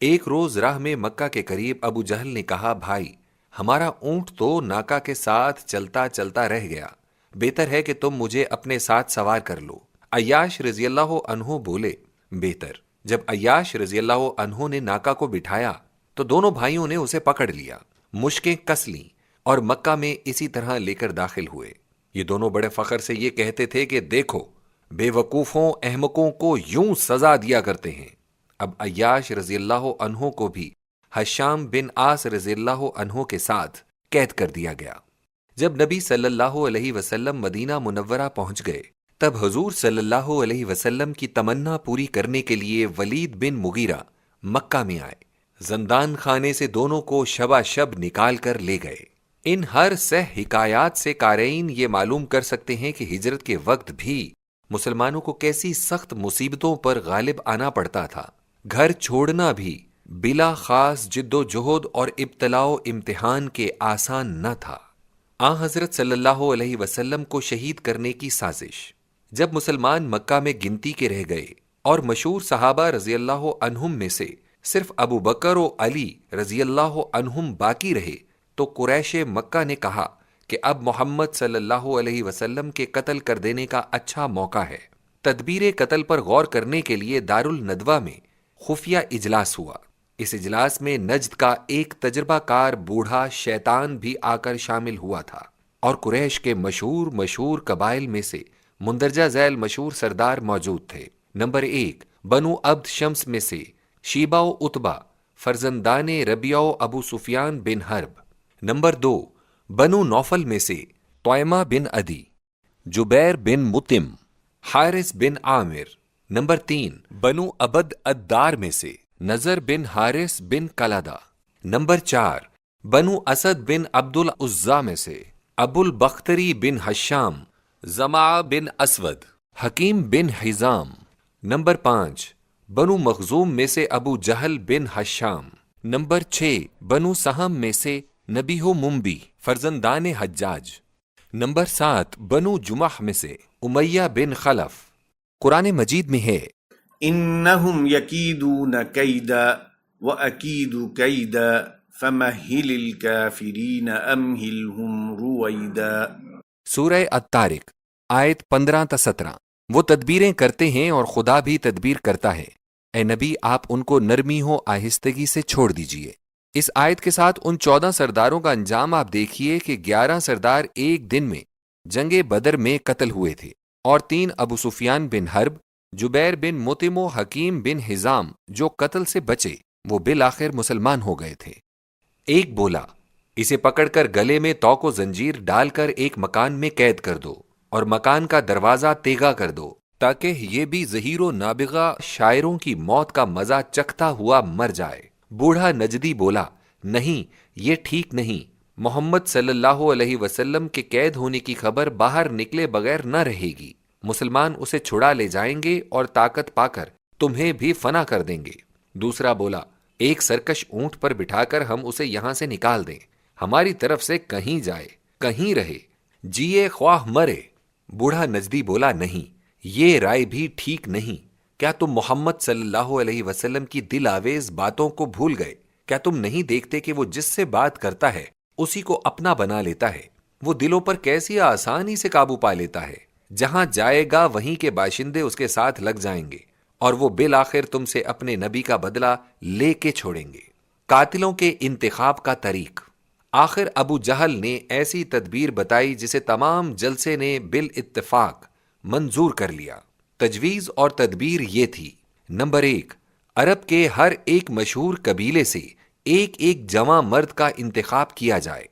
ایک روز راہ میں مکہ کے قریب ابو جہل نے کہا، بھائی ہمارا اونٹ تو ناکا کے ساتھ چلتا چلتا رہ گیا، بہتر ہے کہ تم مجھے اپنے ساتھ سوار کر لو۔ عیاش رضی اللہ عنہ بولے، بہتر۔ جب عیاش رضی اللہ عنہ نے ناکا کو بٹھایا تو دونوں بھائیوں نے اسے پکڑ لیا، مشکیں کس لیں اور مکہ میں اسی طرح لے کر داخل ہوئے۔ یہ دونوں بڑے فخر سے یہ کہتے تھے کہ دیکھو، بے وقوفوں احمقوں کو یوں سزا دیا کرتے ہیں۔ اب عیاش رضی اللہ عنہ کو بھی ہشام بن آس رضی اللہ عنہ کے ساتھ قید کر دیا گیا۔ جب نبی صلی اللہ علیہ وسلم مدینہ منورہ پہنچ گئے تب حضور صلی اللہ علیہ وسلم کی تمنا پوری کرنے کے لیے ولید بن مغیرہ مکہ میں آئے۔ زندان خانے سے دونوں کو شبہ شب نکال کر لے گئے۔ ان ہر سہ حکایات سے قارئین یہ معلوم کر سکتے ہیں کہ ہجرت کے وقت بھی مسلمانوں کو کیسی سخت مصیبتوں پر غالب آنا پڑتا تھا۔ گھر چھوڑنا بھی بلا خاص جد و جہد اور ابتلاء و امتحان کے آسان نہ تھا۔ حضرت صلی اللہ علیہ وسلم کو شہید کرنے کی سازش۔ جب مسلمان مکہ میں گنتی کے رہ گئے اور مشہور صحابہ رضی اللہ عنہم میں سے صرف ابو بکر و علی رضی اللہ عنہم باقی رہے تو قریش مکہ نے کہا کہ اب محمد صلی اللہ علیہ وسلم کے قتل کر دینے کا اچھا موقع ہے۔ تدبیر قتل پر غور کرنے کے لیے دارالندوہ میں خفیہ اجلاس ہوا۔ اس اجلاس میں نجد کا ایک تجربہ کار بوڑھا شیطان بھی آ کر شامل ہوا تھا، اور قریش کے مشہور قبائل میں سے مندرجہ ذیل مشہور سردار موجود تھے۔ نمبر 1، بنو عبد شمس میں سے شیبہ و عتبہ فرزندان ربیعہ و ابو سفیان بن حرب۔ نمبر 2، بنو نوفل میں سے طعیمہ بن عدی، جبیر بن مطعم، حارث بن عامر۔ نمبر 3، بنو عبد الدار میں سے نضر بن حارث بن قلادہ۔ نمبر 4، بنو اسد بن عبد العزیٰ میں سے ابو البختری بن حشام، زمعہ بن اسود، حکیم بن حزام۔ نمبر 5، بنو مخزوم میں سے ابو جہل بن حشام۔ نمبر 6، بنو سہم میں سے نبیہ منبی فرزندان حجاج۔ نمبر 7، بنو جمح میں سے امیہ بن خلف۔ قرآن مجید میں ہے، انہم یکیدون کیدا واکید کیدا فمہل الکافرین امہلہم رویدا۔ سورہ الطارق آیت 15-17۔ وہ تدبیریں کرتے ہیں اور خدا بھی تدبیر کرتا ہے، اے نبی آپ ان کو نرمی و آہستگی سے چھوڑ دیجئے۔ اس آیت کے ساتھ ان 14 سرداروں کا انجام آپ دیکھیے کہ 11 سردار ایک دن میں جنگ بدر میں قتل ہوئے تھے، اور 3 ابو سفیان بن حرب، جبیر بن مطعم و حکیم بن حزام جو قتل سے بچے وہ بالآخر مسلمان ہو گئے تھے۔ ایک بولا، اسے پکڑ کر گلے میں توق و زنجیر ڈال کر ایک مکان میں قید کر دو اور مکان کا دروازہ تیگا کر دو تاکہ یہ بھی زہیر و نابغہ شاعروں کی موت کا مزہ چکھتا ہوا مر جائے۔ بوڑھا نجدی بولا، نہیں یہ ٹھیک نہیں، محمد صلی اللہ علیہ وسلم کے قید ہونے کی خبر باہر نکلے بغیر نہ رہے گی، مسلمان اسے چھڑا لے جائیں گے اور طاقت پا کر تمہیں بھی فنا کر دیں گے۔ دوسرا بولا، ایک سرکش اونٹ پر بٹھا کر ہم اسے یہاں سے نکال دیں، ہماری طرف سے کہیں جائے کہیں رہے، جیے خواہ مرے۔ بوڑھا نجدی بولا، نہیں یہ رائے بھی ٹھیک نہیں۔ کیا تم محمد صلی اللہ علیہ وسلم کی دل آویز باتوں کو بھول گئے؟ کیا تم نہیں دیکھتے کہ وہ جس سے بات کرتا ہے اسی کو اپنا بنا لیتا ہے؟ وہ دلوں پر کیسی آسانی سے قابو پا لیتا ہے، جہاں جائے گا وہیں کے باشندے اس کے ساتھ لگ جائیں گے، اور وہ بالآخر تم سے اپنے نبی کا بدلہ لے کے چھوڑیں گے۔ قاتلوں کے انتخاب کا طریق۔ آخر ابو جہل نے ایسی تدبیر بتائی جسے تمام جلسے نے بالاتفاق منظور کر لیا۔ تجویز اور تدبیر یہ تھی، نمبر 1، عرب کے ہر ایک مشہور قبیلے سے ایک ایک جواں مرد کا انتخاب کیا جائے۔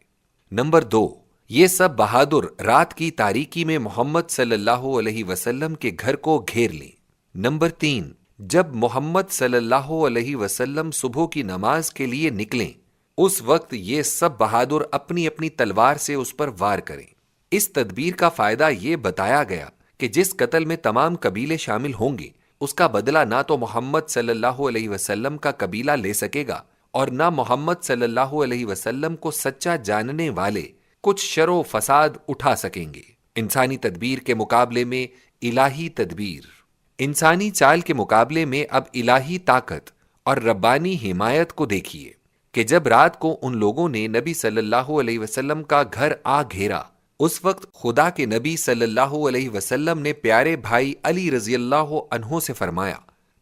نمبر 2، یہ سب بہادر رات کی تاریکی میں محمد صلی اللہ علیہ وسلم کے گھر کو گھیر لیں۔ نمبر 3، جب محمد صلی اللہ علیہ وسلم صبح کی نماز کے لیے نکلیں اس وقت یہ سب بہادر اپنی اپنی تلوار سے اس پر وار کریں۔ اس تدبیر کا فائدہ یہ بتایا گیا کہ جس قتل میں تمام قبیلے شامل ہوں گے اس کا بدلہ نہ تو محمد صلی اللہ علیہ وسلم کا قبیلہ لے سکے گا اور نہ محمد صلی اللہ علیہ وسلم کو سچا جاننے والے کچھ شر و فساد اٹھا سکیں گے۔ انسانی تدبیر کے مقابلے میں الہی تدبیر۔ انسانی چال کے مقابلے میں اب الہی طاقت اور ربانی حمایت کو دیکھیے کہ جب رات کو ان لوگوں نے نبی صلی اللہ علیہ وسلم کا گھر آ گھیرا، اس وقت خدا کے نبی صلی اللہ علیہ وسلم نے پیارے بھائی علی رضی اللہ عنہ سے فرمایا،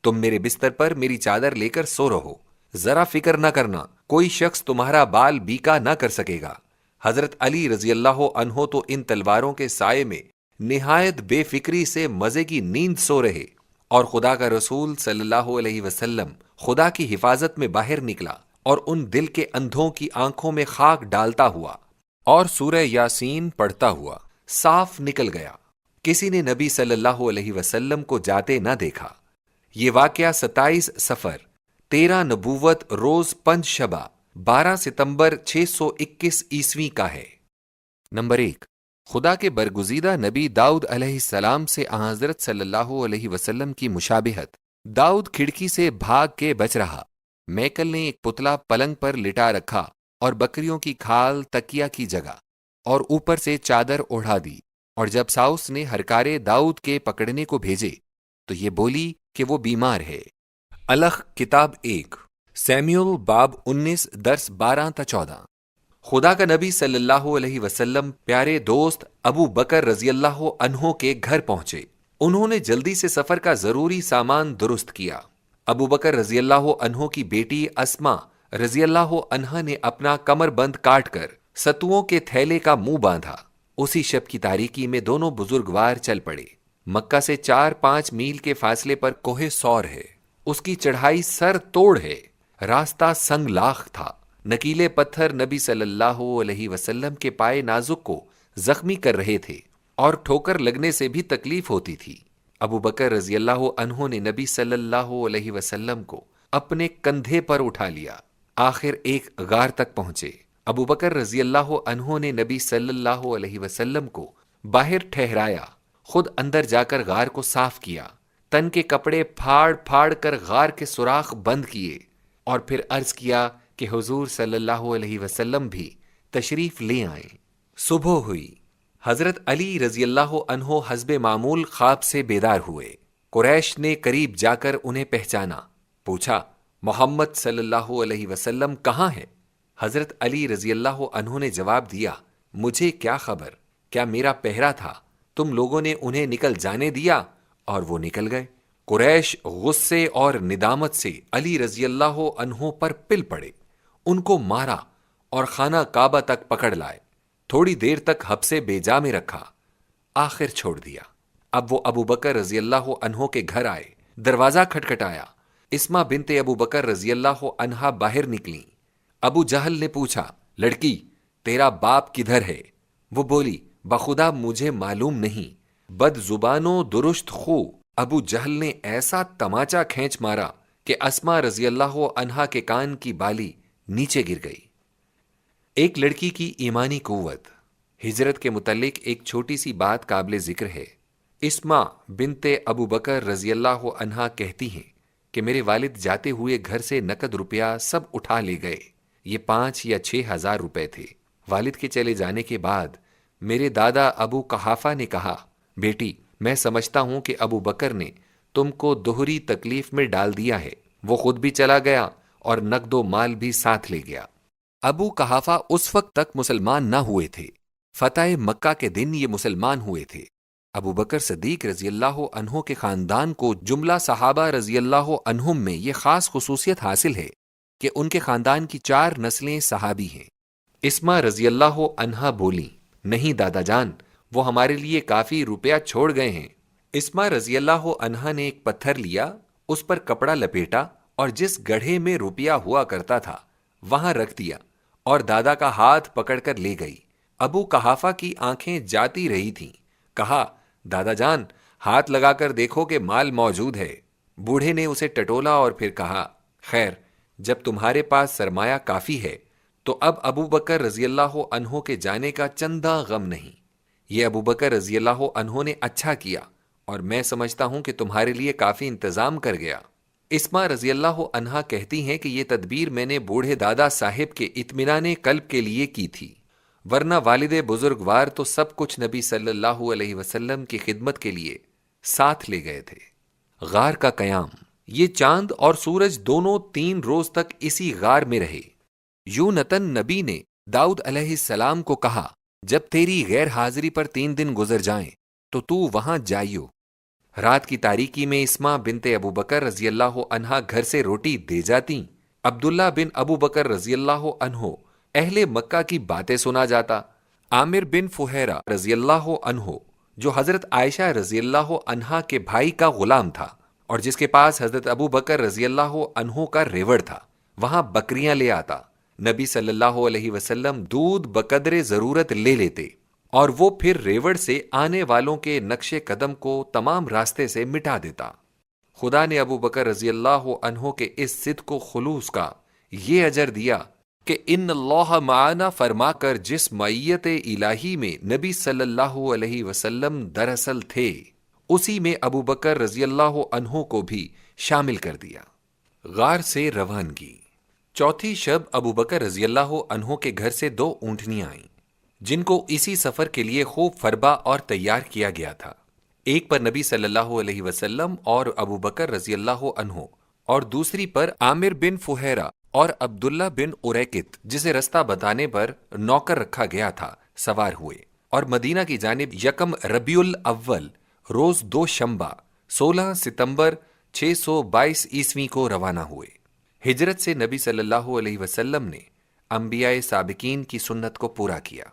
تم میرے بستر پر میری چادر لے کر سو رہو، ذرا فکر نہ کرنا، کوئی شخص تمہارا بال بیکا نہ کر سکے گا۔ حضرت علی رضی اللہ عنہ تو ان تلواروں کے سائے میں نہایت بے فکری سے مزے کی نیند سو رہے، اور خدا کا رسول صلی اللہ علیہ وسلم خدا کی حفاظت میں باہر نکلا اور ان دل کے اندھوں کی آنکھوں میں خاک ڈالتا ہوا اور سورہ یاسین پڑھتا ہوا صاف نکل گیا۔ کسی نے نبی صلی اللہ علیہ وسلم کو جاتے نہ دیکھا۔ یہ واقعہ 27 صفر 13 نبوت روز پنج شبہ 12 ستمبر 621 عیسوی کا ہے۔ نمبر 1، خدا کے برگزیدہ نبی داؤد علیہ السلام سے حضرت صلی اللہ علیہ وسلم کی مشابہت۔ داؤد کھڑکی سے بھاگ کے بچ رہا۔ میکل نے ایک پتلا پلنگ پر لٹا رکھا اور بکریوں کی کھال تکیا کی جگہ اور اوپر سے چادر اوڑھا دی، اور جب ساؤس نے ہرکارے داؤد کے پکڑنے کو بھیجے تو یہ بولی کہ وہ بیمار ہے۔ الخ کتاب 1 سیمیول باب 19 درس 12 تا 14۔ خدا کا نبی صلی اللہ علیہ وسلم پیارے دوست ابو بکر رضی اللہ عنہ کے گھر پہنچے۔ انہوں نے جلدی سے سفر کا ضروری سامان درست کیا۔ ابو بکر رضی اللہ عنہ کی بیٹی اسما رضی اللہ عنہ نے اپنا کمر بند کاٹ کر ستوؤں کے تھیلے کا منہ باندھا۔ اسی شب کی تاریکی میں دونوں بزرگوار چل پڑے۔ مکہ سے 4-5 میل کے فاصلے پر کوہ سور ہے۔ اس کی چڑھائی سر توڑ ہے۔ راستہ سنگ لاخ تھا۔ نکیلے پتھر نبی صلی اللہ علیہ وسلم کے پائے نازک کو زخمی کر رہے تھے اور ٹھوکر لگنے سے بھی تکلیف ہوتی تھی۔ ابو بکر رضی اللہ عنہ نے نبی صلی اللہ علیہ وسلم کو اپنے کندھے پر اٹھا لیا۔ آخر ایک غار تک پہنچے۔ ابو بکر رضی اللہ عنہ نے نبی صلی اللہ علیہ وسلم کو باہر ٹھہرایا، خود اندر جا کر غار کو صاف کیا، تن کے کپڑے پھاڑ پھاڑ کر غار کے سوراخ بند کیے، اور پھر عرض کیا کہ حضور صلی اللہ علیہ وسلم بھی تشریف لے آئیں۔ صبح ہوئی۔ حضرت علی رضی اللہ عنہ حسب معمول خواب سے بیدار ہوئے۔ قریش نے قریب جا کر انہیں پہچانا، پوچھا محمد صلی اللہ علیہ وسلم کہاں ہے؟ حضرت علی رضی اللہ عنہ نے جواب دیا، مجھے کیا خبر، کیا میرا پہرا تھا؟ تم لوگوں نے انہیں نکل جانے دیا اور وہ نکل گئے۔ قریش غصے اور ندامت سے علی رضی اللہ عنہ پر پل پڑے، ان کو مارا اور خانہ کعبہ تک پکڑ لائے، تھوڑی دیر تک حبسے بے جا میں رکھا، آخر چھوڑ دیا۔ اب وہ ابو بکر رضی اللہ عنہ کے گھر آئے، دروازہ کھٹکھٹایا۔ اسما بنت ابو بکر رضی اللہ عنہا باہر نکلیں۔ ابو جہل نے پوچھا، لڑکی تیرا باپ کدھر ہے؟ وہ بولی، بخدا مجھے معلوم نہیں۔ بد زبان و درشت خو ابو جہل نے ایسا تماچا کھینچ مارا کہ اسما رضی اللہ عنہا کے کان کی بالی نیچے گر گئی۔ ایک لڑکی کی ایمانی قوت۔ ہجرت کے متعلق ایک چھوٹی سی بات قابل ذکر ہے۔ اسما بنت ابو بکر رضی اللہ عنہا کہتی ہیں کہ میرے والد جاتے ہوئے گھر سے نقد روپیہ سب اٹھا لے گئے۔ یہ 5 یا 6 ہزار روپے تھے۔ والد کے چلے جانے کے بعد میرے دادا ابو قحافہ نے کہا، بیٹی میں سمجھتا ہوں کہ ابو بکر نے تم کو دوہری تکلیف میں ڈال دیا ہے۔ وہ خود بھی چلا گیا اور نقد و مال بھی ساتھ لے گیا۔ ابو قحافہ اس وقت تک مسلمان نہ ہوئے تھے۔ فتح مکہ کے دن یہ مسلمان ہوئے تھے۔ ابو بکر صدیق رضی اللہ عنہ کے خاندان کو جملہ صحابہ رضی اللہ عنہم میں یہ خاص خصوصیت حاصل ہے کہ ان کے خاندان کی 4 نسلیں صحابی ہیں۔ اسما رضی اللہ عنہا بولی، نہیں دادا جان، وہ ہمارے لیے کافی روپیہ چھوڑ گئے ہیں۔ اسما رضی اللہ عنہا نے ایک پتھر لیا، اس پر کپڑا لپیٹا اور جس گڑھے میں روپیہ ہوا کرتا تھا وہاں رکھ دیا اور دادا کا ہاتھ پکڑ کر لے گئی۔ ابو قحافہ کی آنکھیں جاتی رہی تھیں۔ کہا، دادا جان ہاتھ لگا کر دیکھو کہ مال موجود ہے۔ بوڑھے نے اسے ٹٹولا اور پھر کہا، خیر جب تمہارے پاس سرمایہ کافی ہے تو اب ابو بکر رضی اللہ عنہ کے جانے کا چندہ غم نہیں۔ یہ ابو بکر رضی اللہ عنہ نے اچھا کیا اور میں سمجھتا ہوں کہ تمہارے لیے کافی انتظام کر گیا۔ اسما رضی اللہ عنہا کہتی ہیں کہ یہ تدبیر میں نے بوڑھے دادا صاحب کے اطمینان قلب کے لیے کی تھی، ورنہ والد بزرگوار تو سب کچھ نبی صلی اللہ علیہ وسلم کی خدمت کے لیے ساتھ لے گئے تھے۔ غار کا قیام۔ یہ چاند اور سورج دونوں 3 روز تک اسی غار میں رہے۔ یونتن نبی نے داؤد علیہ السلام کو کہا، جب تیری غیر حاضری پر 3 دن گزر جائیں تو وہاں جائیو۔ رات کی تاریکی میں اسما بنت ابو بکر رضی اللہ عنہا گھر سے روٹی دے جاتی، عبداللہ بن ابو بکر رضی اللہ عنہ اہل مکہ کی باتیں سنا جاتا، عامر بن فہیرہ رضی اللہ عنہ جو حضرت عائشہ رضی اللہ عنہا کے بھائی کا غلام تھا اور جس کے پاس حضرت ابو بکر رضی اللہ عنہ کا ریوڑ تھا، وہاں بکریاں لے آتا۔ نبی صلی اللہ علیہ وسلم دودھ بقدر ضرورت لے لیتے اور وہ پھر ریوڑ سے آنے والوں کے نقش قدم کو تمام راستے سے مٹا دیتا۔ خدا نے ابو بکر رضی اللہ عنہ کے اس صدق و خلوص کا یہ اجر دیا کہ ان اللہ معانا فرما کر جس معیت الہی میں نبی صلی اللہ علیہ وسلم دراصل تھے، اسی میں ابو بکر رضی اللہ عنہ کو بھی شامل کر دیا۔ غار سے روانگی۔ چوتھی شب ابو بکر رضی اللہ عنہ کے گھر سے 2 اونٹنیاں آئیں جن کو اسی سفر کے لیے خوب فربا اور تیار کیا گیا تھا۔ ایک پر نبی صلی اللہ علیہ وسلم اور ابو بکر رضی اللہ عنہ اور دوسری پر عامر بن فہیرہ اور عبداللہ بن اریکت جسے رستہ بتانے پر نوکر رکھا گیا تھا سوار ہوئے اور مدینہ کی جانب 1 ربیع الاول روز 2 شنبہ 16 ستمبر 622 عیسوی کو روانہ ہوئے۔ ہجرت سے نبی صلی اللہ علیہ وسلم نے انبیاء سابقین کی سنت کو پورا کیا۔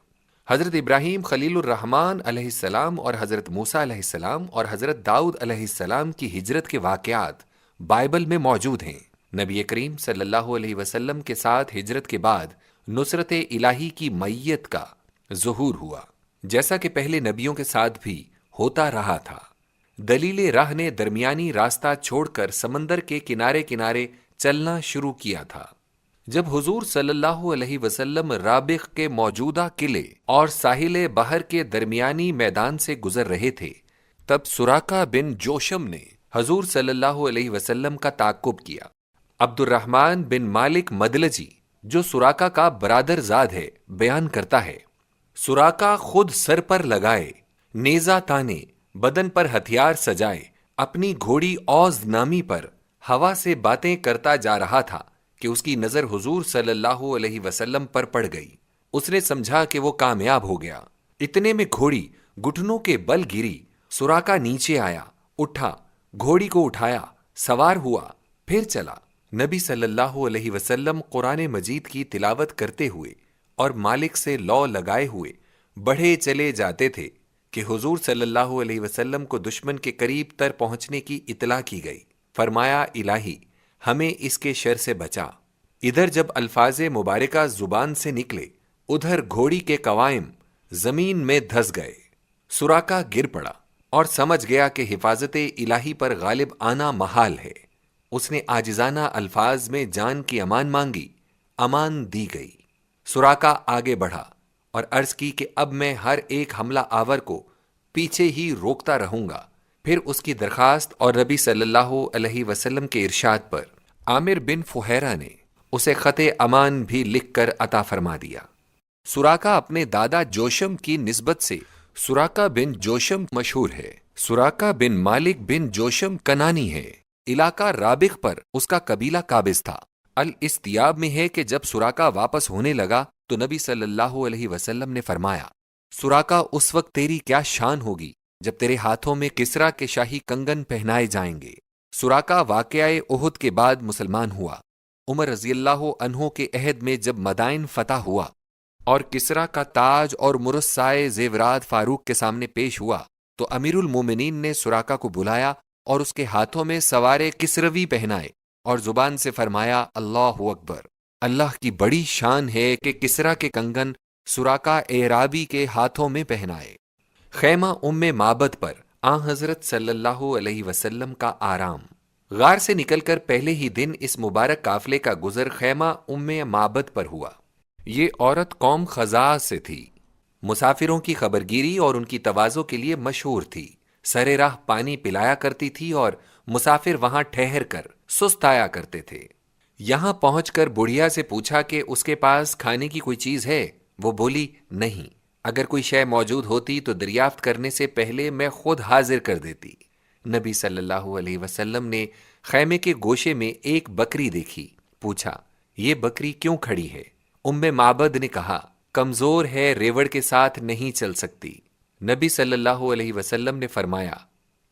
حضرت ابراہیم خلیل الرحمن علیہ السلام اور حضرت موسیٰ علیہ السلام اور حضرت داؤد علیہ السلام کی ہجرت کے واقعات بائبل میں موجود ہیں۔ نبی کریم صلی اللہ علیہ وسلم کے ساتھ ہجرت کے بعد نصرت الہی کی معیت کا ظہور ہوا، جیسا کہ پہلے نبیوں کے ساتھ بھی ہوتا رہا تھا۔ دلیل راہ نے درمیانی راستہ چھوڑ کر سمندر کے کنارے کنارے چلنا شروع کیا تھا۔ جب حضور صلی اللہ علیہ وسلم رابغ کے موجودہ قلعے اور ساحل بحر کے درمیانی میدان سے گزر رہے تھے، تب سراقہ بن جوشم نے حضور صلی اللہ علیہ وسلم کا تعاقب کیا۔ عبد الرحمن بن مالک مدلجی جو سراقہ کا برادر زاد ہے بیان کرتا ہے، سراقہ خود سر پر لگائے، نیزہ تانے، بدن پر ہتھیار سجائے، اپنی گھوڑی اوز نامی پر ہوا سے باتیں کرتا جا رہا تھا کہ اس کی نظر حضور صلی اللہ علیہ وسلم پر پڑ گئی۔ اس نے سمجھا کہ وہ کامیاب ہو گیا۔ اتنے میں گھوڑی گھٹنوں کے بل گری، سراقہ نیچے آیا، اٹھا، گھوڑی کو اٹھایا، سوار ہوا، پھر چلا۔ نبی صلی اللہ علیہ وسلم قرآن مجید کی تلاوت کرتے ہوئے اور مالک سے لو لگائے ہوئے بڑھے چلے جاتے تھے کہ حضور صلی اللہ علیہ وسلم کو دشمن کے قریب تر پہنچنے کی اطلاع کی گئی۔ فرمایا، الہی ہمیں اس کے شر سے بچا۔ ادھر جب الفاظ مبارکہ زبان سے نکلے، ادھر گھوڑی کے قوائم زمین میں دھس گئے۔ سراقہ گر پڑا اور سمجھ گیا کہ حفاظت الہی پر غالب آنا محال ہے۔ اس نے عاجزانہ الفاظ میں جان کی امان مانگی، امان دی گئی۔ سراقہ آگے بڑھا اور عرض کی کہ اب میں ہر ایک حملہ آور کو پیچھے ہی روکتا رہوں گا۔ پھر اس کی درخواست اور نبی صلی اللہ علیہ وسلم کے ارشاد پر عامر بن فہیرہ نے اسے خط امان بھی لکھ کر عطا فرما دیا۔ سراقہ اپنے دادا جوشم کی نسبت سے سراقہ بن جوشم مشہور ہے۔ سراقہ بن مالک بن جوشم کنانی ہے۔ علاقہ رابغ پر اس کا قبیلہ قابض تھا۔ الاستیاب میں ہے کہ جب سراقہ واپس ہونے لگا تو نبی صلی اللہ علیہ وسلم نے فرمایا، سراقہ اس وقت تیری کیا شان ہوگی جب تیرے ہاتھوں میں کسریٰ کے شاہی کنگن پہنائے جائیں گے۔ سراقہ واقعہ احد کے بعد مسلمان ہوا۔ عمر رضی اللہ عنہ کے عہد میں جب مدائن فتح ہوا اور کسریٰ کا تاج اور مرصعہ زیورات فاروق کے سامنے پیش ہوا تو امیر المومنین نے سراقہ کو بلایا اور اس کے ہاتھوں میں سوارے کسروی پہنائے اور زبان سے فرمایا، اللہ اکبر، اللہ کی بڑی شان ہے کہ کسریٰ کے کنگن سراقہ اعرابی کے ہاتھوں میں پہنائے۔ خیمہ ام معبد پر آن حضرت صلی اللہ علیہ وسلم کا آرام۔ غار سے نکل کر پہلے ہی دن اس مبارک قافلے کا گزر خیمہ ام معبد پر ہوا۔ یہ عورت قوم خزاعہ سے تھی، مسافروں کی خبرگیری اور ان کی تواضع کے لیے مشہور تھی۔ سر راہ پانی پلایا کرتی تھی اور مسافر وہاں ٹھہر کر سست آیا کرتے تھے۔ یہاں پہنچ کر بڑھیا سے پوچھا کہ اس کے پاس کھانے کی کوئی چیز ہے؟ وہ بولی، نہیں، اگر کوئی شے موجود ہوتی تو دریافت کرنے سے پہلے میں خود حاضر کر دیتی۔ نبی صلی اللہ علیہ وسلم نے خیمے کے گوشے میں ایک بکری دیکھی، پوچھا یہ بکری کیوں کھڑی ہے؟ معبد نے کہا کمزور ہے، ریوڑ کے ساتھ نہیں چل سکتی۔ نبی صلی اللہ علیہ وسلم نے فرمایا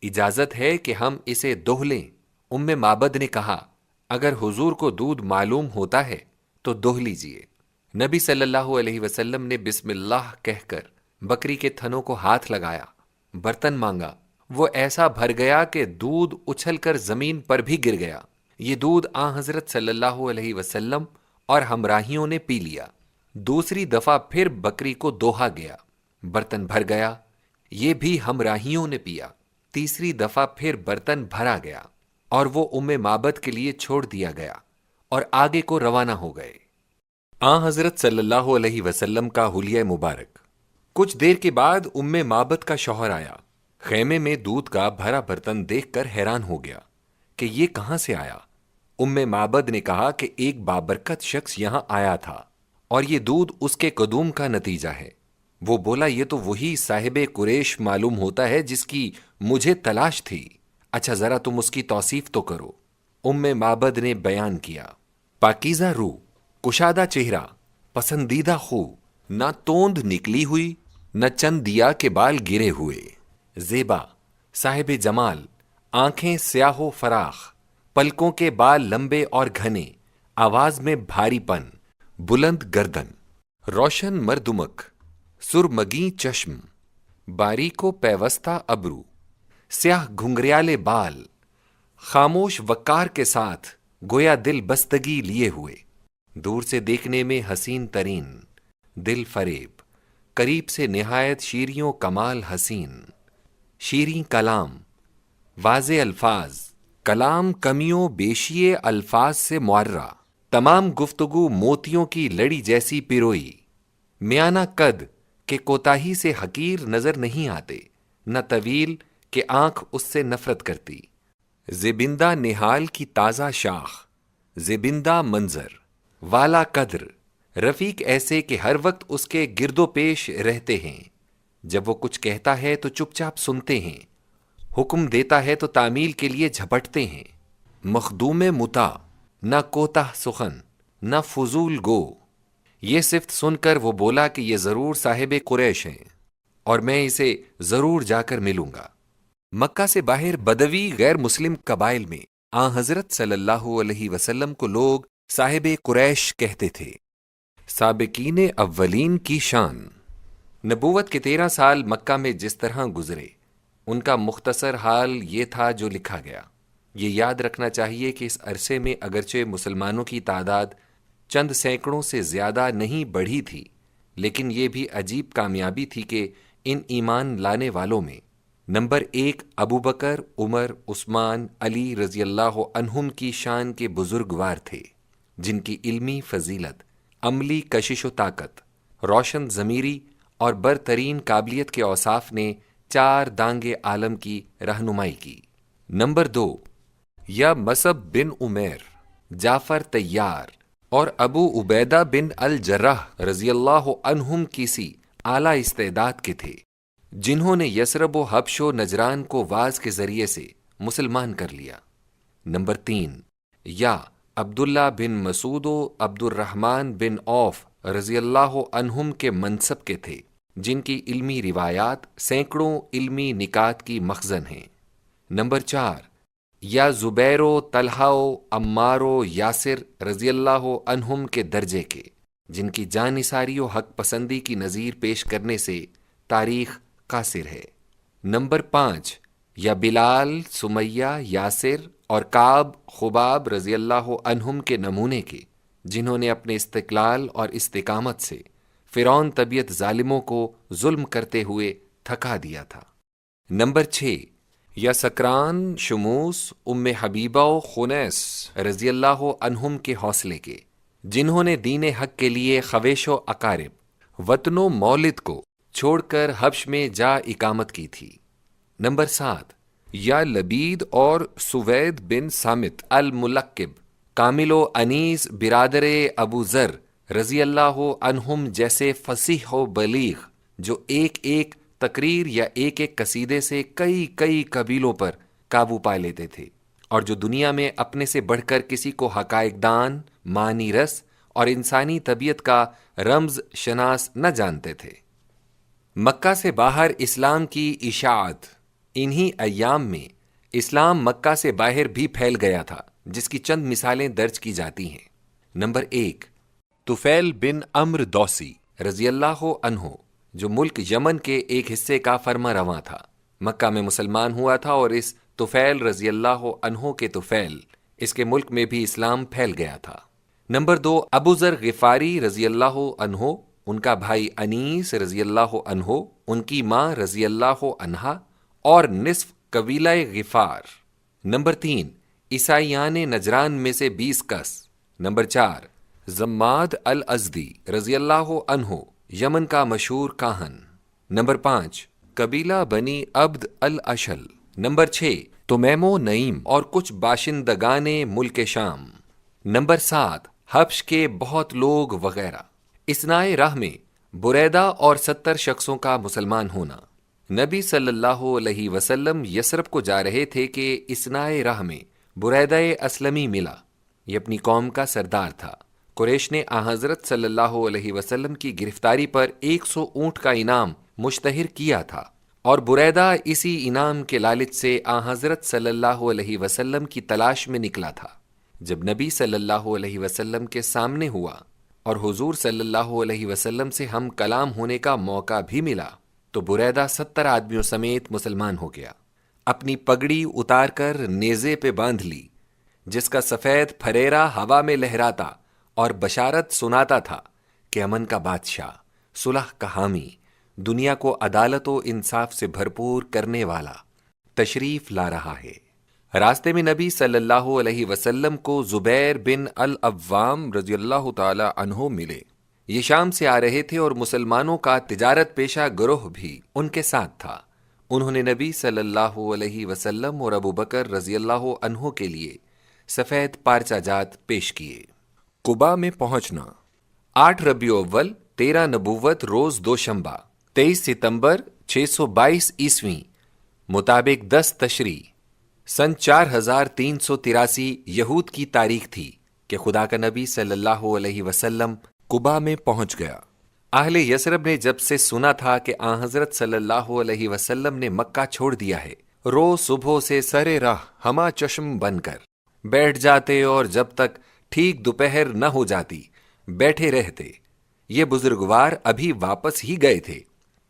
اجازت ہے کہ ہم اسے دوہ لیں؟ معبد نے کہا اگر حضور کو دودھ معلوم ہوتا ہے تو دوہ لیجئے۔ نبی صلی اللہ علیہ وسلم نے بسم اللہ کہہ کر بکری کے تھنوں کو ہاتھ لگایا، برتن مانگا، وہ ایسا بھر گیا کہ دودھ اچھل کر زمین پر بھی گر گیا۔ یہ دودھ حضرت صلی اللہ علیہ وسلم اور ہمراہیوں نے پی لیا۔ دوسری دفعہ پھر بکری کو دوہا گیا، برتن بھر گیا، یہ بھی ہمراہیوں نے پیا۔ تیسری دفعہ پھر برتن بھرا گیا اور وہ معبد کے لیے چھوڑ دیا گیا اور آگے کو روانہ ہو گئے۔ حضرت صلی اللہ علیہ وسلم کا حلیہ مبارک۔ کچھ دیر کے بعد معبد کا شوہر آیا، خیمے میں دودھ کا بھرا برتن دیکھ کر حیران ہو گیا کہ یہ کہاں سے آیا۔ معبد نے کہا کہ ایک بابرکت شخص یہاں آیا تھا اور یہ دودھ اس کے قدوم کا نتیجہ ہے۔ وہ بولا یہ تو وہی صاحب قریش معلوم ہوتا ہے جس کی مجھے تلاش تھی۔ اچھا ذرا تم اس کی توصیف تو کرو۔ معبد نے بیان کیا، پاکیزہ روح، کشادہ چہرہ، پسندیدہ خو، نہ توند نکلی ہوئی نہ چند دیا کے بال گرے ہوئے، زیبا، صاحب جمال، آنکھیں سیاہ و فراخ، پلکوں کے بال لمبے اور گھنے، آواز میں بھاری پن، بلند گردن، روشن مردمک، سرمگی چشم، باریک و پیوستہ ابرو، سیاہ گھنگریالے بال، خاموش وقار کے ساتھ گویا دل بستگی لیے ہوئے، دور سے دیکھنے میں حسین ترین، دل فریب، قریب سے نہایت شیریں کمال حسین، شیریں کلام، واضح الفاظ، کلام کمیوں بیشیے الفاظ سے معرہ، تمام گفتگو موتیوں کی لڑی جیسی پیروئی، میانہ قد کہ کوتاہی سے حقیر نظر نہیں آتے، نہ طویل کہ آنکھ اس سے نفرت کرتی، زبندہ نہال کی تازہ شاخ، زبندہ منظر، والا قدر، رفیق ایسے کہ ہر وقت اس کے گرد و پیش رہتے ہیں، جب وہ کچھ کہتا ہے تو چپ چاپ سنتے ہیں، حکم دیتا ہے تو تعمیل کے لیے جھپٹتے ہیں، مخدوم مطاع، نہ کوتاہ سخن، نہ فضول گو۔ یہ صفت سن کر وہ بولا کہ یہ ضرور صاحب قریش ہیں اور میں اسے ضرور جا کر ملوں گا۔ مکہ سے باہر بدوی غیر مسلم قبائل میں حضرت صلی اللہ علیہ وسلم کو لوگ صاحب قریش کہتے تھے۔ سابقین اولین کی شان۔ نبوت کے 13 سال مکہ میں جس طرح گزرے، ان کا مختصر حال یہ تھا جو لکھا گیا۔ یہ یاد رکھنا چاہیے کہ اس عرصے میں اگرچہ مسلمانوں کی تعداد چند سینکڑوں سے زیادہ نہیں بڑھی تھی، لیکن یہ بھی عجیب کامیابی تھی کہ ان ایمان لانے والوں میں نمبر 1 ابو بکر، عمر، عثمان، علی رضی اللہ عنہم کی شان کے بزرگوار تھے، جن کی علمی فضیلت، عملی کشش و طاقت، روشن ضمیری اور برترین قابلیت کے اوصاف نے 4 دانگ عالم کی رہنمائی کی۔ نمبر 2 یا مصعب بن عمیر، جعفر طیار اور ابو عبیدہ بن الجراح رضی اللہ عنہم کسی اعلیٰ استعداد کے تھے، جنہوں نے یثرب و حبش و نجران کو واعظ کے ذریعے سے مسلمان کر لیا۔ نمبر 3 یا عبداللہ بن مسعود و عبد الرحمن بن عوف رضی اللہ عنہم کے منصب کے تھے، جن کی علمی روایات سینکڑوں علمی نکات کی مخزن ہیں۔ نمبر 4 یا زبیر و طلحہ و عمار و یاسر رضی اللہ عنہم کے درجے کے، جن کی جانثاری و حق پسندی کی نظیر پیش کرنے سے تاریخ قاصر ہے۔ نمبر 5 یا بلال، سمیہ، یاسر اور کعب، خباب رضی اللہ عنہم کے نمونے کے، جنہوں نے اپنے استقلال اور استقامت سے فرعون طبیعت ظالموں کو ظلم کرتے ہوئے تھکا دیا تھا۔ نمبر 6 یا سکران، شموس، ام حبیبہ و خنیس رضی اللہ عنہم کے حوصلے کے، جنہوں نے دین حق کے لیے خویش و اقارب، وطن و مولد کو چھوڑ کر حبش میں جا اقامت کی تھی۔ نمبر 7 یا لبید اور سوید بن سامت الملقب، کامل و انیس برادر ابو ذر رضی اللہ عنہم جیسے فصیح و بلیغ، جو ایک ایک تقریر یا ایک ایک قصیدے سے کئی قبیلوں پر قابو پا لیتے تھے اور جو دنیا میں اپنے سے بڑھ کر کسی کو حقائق دان، معنی رس اور انسانی طبیعت کا رمز شناس نہ جانتے تھے۔ مکہ سے باہر اسلام کی اشاعت، انہی ایام میں اسلام مکہ سے باہر بھی پھیل گیا تھا، جس کی چند مثالیں درج کی جاتی ہیں۔ نمبر 1، طفیل بن عمرو دوسی رضی اللہ عنہ، جو ملک یمن کے ایک حصے کا فرما رواں تھا، مکہ میں مسلمان ہوا تھا، اور اس طفیل رضی اللہ عنہ کے طفیل اس کے ملک میں بھی اسلام پھیل گیا تھا۔ نمبر 2، ابو ذر غفاری رضی اللہ عنہ، ان کا بھائی انیس رضی اللہ عنہ، ان کی ماں رضی اللہ عنہا اور نصف قبیلہ غفار۔ نمبر 3، عیسائیان نجران میں سے 20 کس۔ نمبر 4، زماد الازدی رضی اللہ عنہ، یمن کا مشہور کاہن۔ نمبر 5، قبیلہ بنی عبد الاشل۔ نمبر 6، تمیم و نعیم اور کچھ باشندگان ملک شام۔ نمبر 7، حبش کے بہت لوگ وغیرہ۔ اثنائے راہ میں بریدہ اور 70 شخصوں کا مسلمان ہونا۔ نبی صلی اللہ علیہ وسلم یثرب کو جا رہے تھے کہ اثنائے راہ میں بریدہ اسلمی ملا۔ یہ اپنی قوم کا سردار تھا۔ قریش نے حضرت صلی اللہ علیہ وسلم کی گرفتاری پر 100 اونٹ کا انعام مشتہر کیا تھا، اور بریدہ اسی انعام کے لالچ سے حضرت صلی اللہ علیہ وسلم کی تلاش میں نکلا تھا۔ جب نبی صلی اللہ علیہ وسلم کے سامنے ہوا اور حضور صلی اللہ علیہ وسلم سے ہم کلام ہونے کا موقع بھی ملا، تو بریدہ 70 آدمیوں سمیت مسلمان ہو گیا۔ اپنی پگڑی اتار کر نیزے پہ باندھ لی، جس کا سفید پھریرا ہوا میں لہراتا اور بشارت سناتا تھا کہ امن کا بادشاہ، صلح کا حامی، دنیا کو عدالت و انصاف سے بھرپور کرنے والا تشریف لا رہا ہے۔ راستے میں نبی صلی اللہ علیہ وسلم کو زبیر بن العوام رضی اللہ تعالی عنہ ملے۔ یہ شام سے آ رہے تھے اور مسلمانوں کا تجارت پیشہ گروہ بھی ان کے ساتھ تھا۔ انہوں نے نبی صلی اللہ علیہ وسلم اور ابو بکر رضی اللہ عنہ کے لیے سفید پارچہ جات پیش کیے۔ قباء میں پہنچنا۔ 8 ربیع اول 13 نبوت روز دوشنبہ 23 ستمبر 622 عیسوی مطابق 10 تشریع سن 4383 یہود کی تاریخ تھی کہ خدا کا نبی صلی اللہ علیہ وسلم قباء میں پہنچ گیا۔ اہل یثرب نے جب سے سنا تھا کہ حضرت صلی اللہ علیہ وسلم نے مکہ چھوڑ دیا ہے، روز صبح سے سر راہ ہما چشم بن کر بیٹھ جاتے اور جب تک ٹھیک دوپہر نہ ہو جاتی بیٹھے رہتے۔ یہ بزرگوار ابھی واپس ہی گئے تھے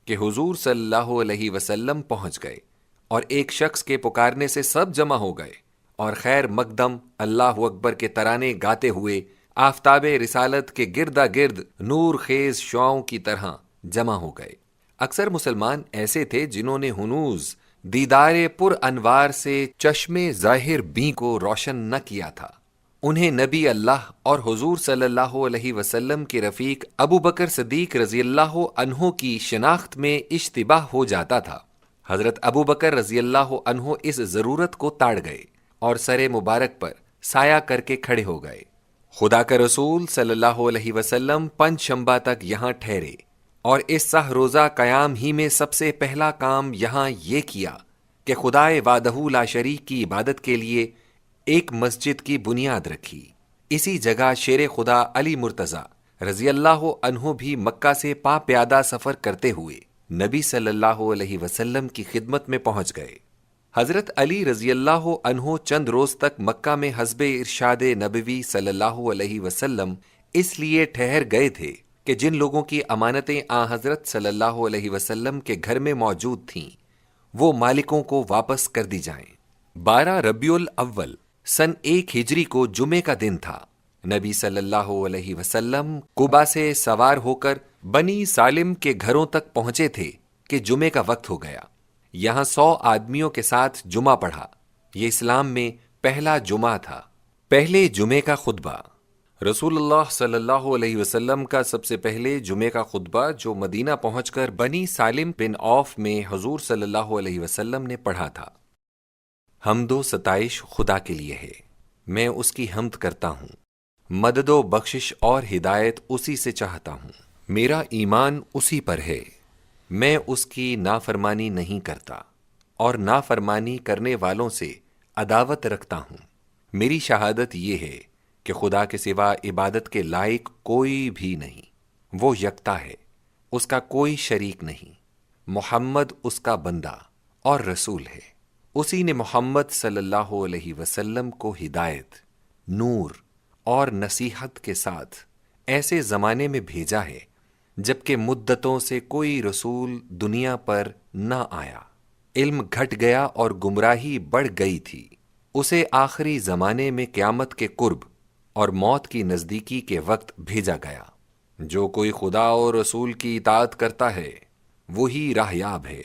کہ حضور صلی اللہ علیہ وسلم پہنچ گئے، اور ایک شخص کے پکارنے سے سب جمع ہو گئے، اور خیر مقدم اللہ اکبر کے ترانے گاتے ہوئے آفتاب رسالت کے گردا گرد نور خیز شعاؤں کی طرح جمع ہو گئے۔ اکثر مسلمان ایسے تھے جنہوں نے ہنوز دیدار پر انوار سے چشم ظاہر بیں کو روشن نہ کیا تھا۔ انہیں نبی اللہ اور حضور صلی اللہ علیہ وسلم کے رفیق ابو بکر صدیق رضی اللہ عنہ کی شناخت میں اشتباہ ہو جاتا تھا۔ حضرت ابو بکر رضی اللہ عنہ اس ضرورت کو تاڑ گئے اور سر مبارک پر سایہ کر کے کھڑے ہو گئے۔ خدا کا رسول صلی اللہ علیہ وسلم پنج شنبہ تک یہاں ٹھہرے، اور اس 100 روزہ قیام ہی میں سب سے پہلا کام یہاں یہ کیا کہ خدائے وحدہ لا شریک کی عبادت کے لیے ایک مسجد کی بنیاد رکھی۔ اسی جگہ شیر خدا علی مرتضی رضی اللہ عنہ بھی مکہ سے پا پیادہ سفر کرتے ہوئے نبی صلی اللہ علیہ وسلم کی خدمت میں پہنچ گئے۔ حضرت علی رضی اللہ عنہ چند روز تک مکہ میں حسب ارشاد نبوی صلی اللہ علیہ وسلم اس لیے ٹھہر گئے تھے کہ جن لوگوں کی امانتیں حضرت صلی اللہ علیہ وسلم کے گھر میں موجود تھیں وہ مالکوں کو واپس کر دی جائیں۔ 12 ربیع الاول سن 1 ہجری کو جمعے کا دن تھا۔ نبی صلی اللہ علیہ وسلم قباء سے سوار ہو کر بنی سالم کے گھروں تک پہنچے تھے کہ جمعے کا وقت ہو گیا۔ یہاں 100 آدمیوں کے ساتھ جمعہ پڑھا۔ یہ اسلام میں پہلا جمعہ تھا۔ پہلے جمعے کا خطبہ۔ رسول اللہ صلی اللہ علیہ وسلم کا سب سے پہلے جمعے کا خطبہ جو مدینہ پہنچ کر بنی سالم بن عوف میں حضور صلی اللہ علیہ وسلم نے پڑھا تھا۔ حمد و ستائش خدا کے لیے ہے، میں اس کی حمد کرتا ہوں، مدد و بخشش اور ہدایت اسی سے چاہتا ہوں، میرا ایمان اسی پر ہے، میں اس کی نافرمانی نہیں کرتا اور نافرمانی کرنے والوں سے عداوت رکھتا ہوں۔ میری شہادت یہ ہے کہ خدا کے سوا عبادت کے لائق کوئی بھی نہیں، وہ یکتا ہے، اس کا کوئی شریک نہیں، محمد اس کا بندہ اور رسول ہے۔ اسی نے محمد صلی اللہ علیہ وسلم کو ہدایت، نور اور نصیحت کے ساتھ ایسے زمانے میں بھیجا ہے جبکہ مدتوں سے کوئی رسول دنیا پر نہ آیا، علم گھٹ گیا اور گمراہی بڑھ گئی تھی۔ اسے آخری زمانے میں قیامت کے قرب اور موت کی نزدیکی کے وقت بھیجا گیا۔ جو کوئی خدا اور رسول کی اطاعت کرتا ہے وہی راہیاب ہے،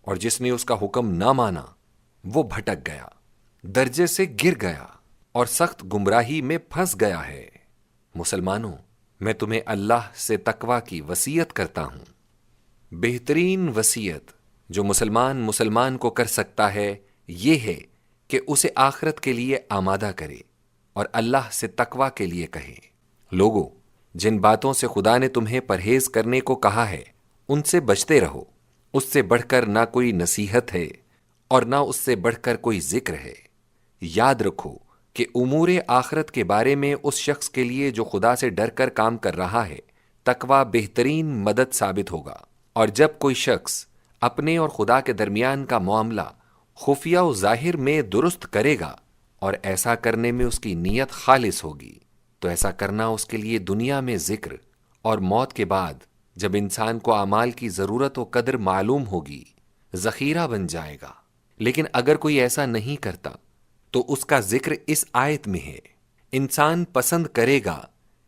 اور جس نے اس کا حکم نہ مانا وہ بھٹک گیا، درجے سے گر گیا اور سخت گمراہی میں پھنس گیا ہے۔ مسلمانوں، میں تمہیں اللہ سے تقوی کی وصیت کرتا ہوں۔ بہترین وصیت جو مسلمان کو کر سکتا ہے یہ ہے کہ اسے آخرت کے لیے آمادہ کرے اور اللہ سے تقوی کے لیے کہے۔ لوگو، جن باتوں سے خدا نے تمہیں پرہیز کرنے کو کہا ہے ان سے بچتے رہو، اس سے بڑھ کر نہ کوئی نصیحت ہے اور نہ اس سے بڑھ کر کوئی ذکر ہے۔ یاد رکھو کہ امور آخرت کے بارے میں اس شخص کے لیے جو خدا سے ڈر کر کام کر رہا ہے تقوی بہترین مدد ثابت ہوگا۔ اور جب کوئی شخص اپنے اور خدا کے درمیان کا معاملہ خفیہ و ظاہر میں درست کرے گا اور ایسا کرنے میں اس کی نیت خالص ہوگی تو ایسا کرنا اس کے لیے دنیا میں ذکر اور موت کے بعد جب انسان کو اعمال کی ضرورت و قدر معلوم ہوگی ذخیرہ بن جائے گا۔ لیکن اگر کوئی ایسا نہیں کرتا تو اس کا ذکر اس آیت میں ہے، انسان پسند کرے گا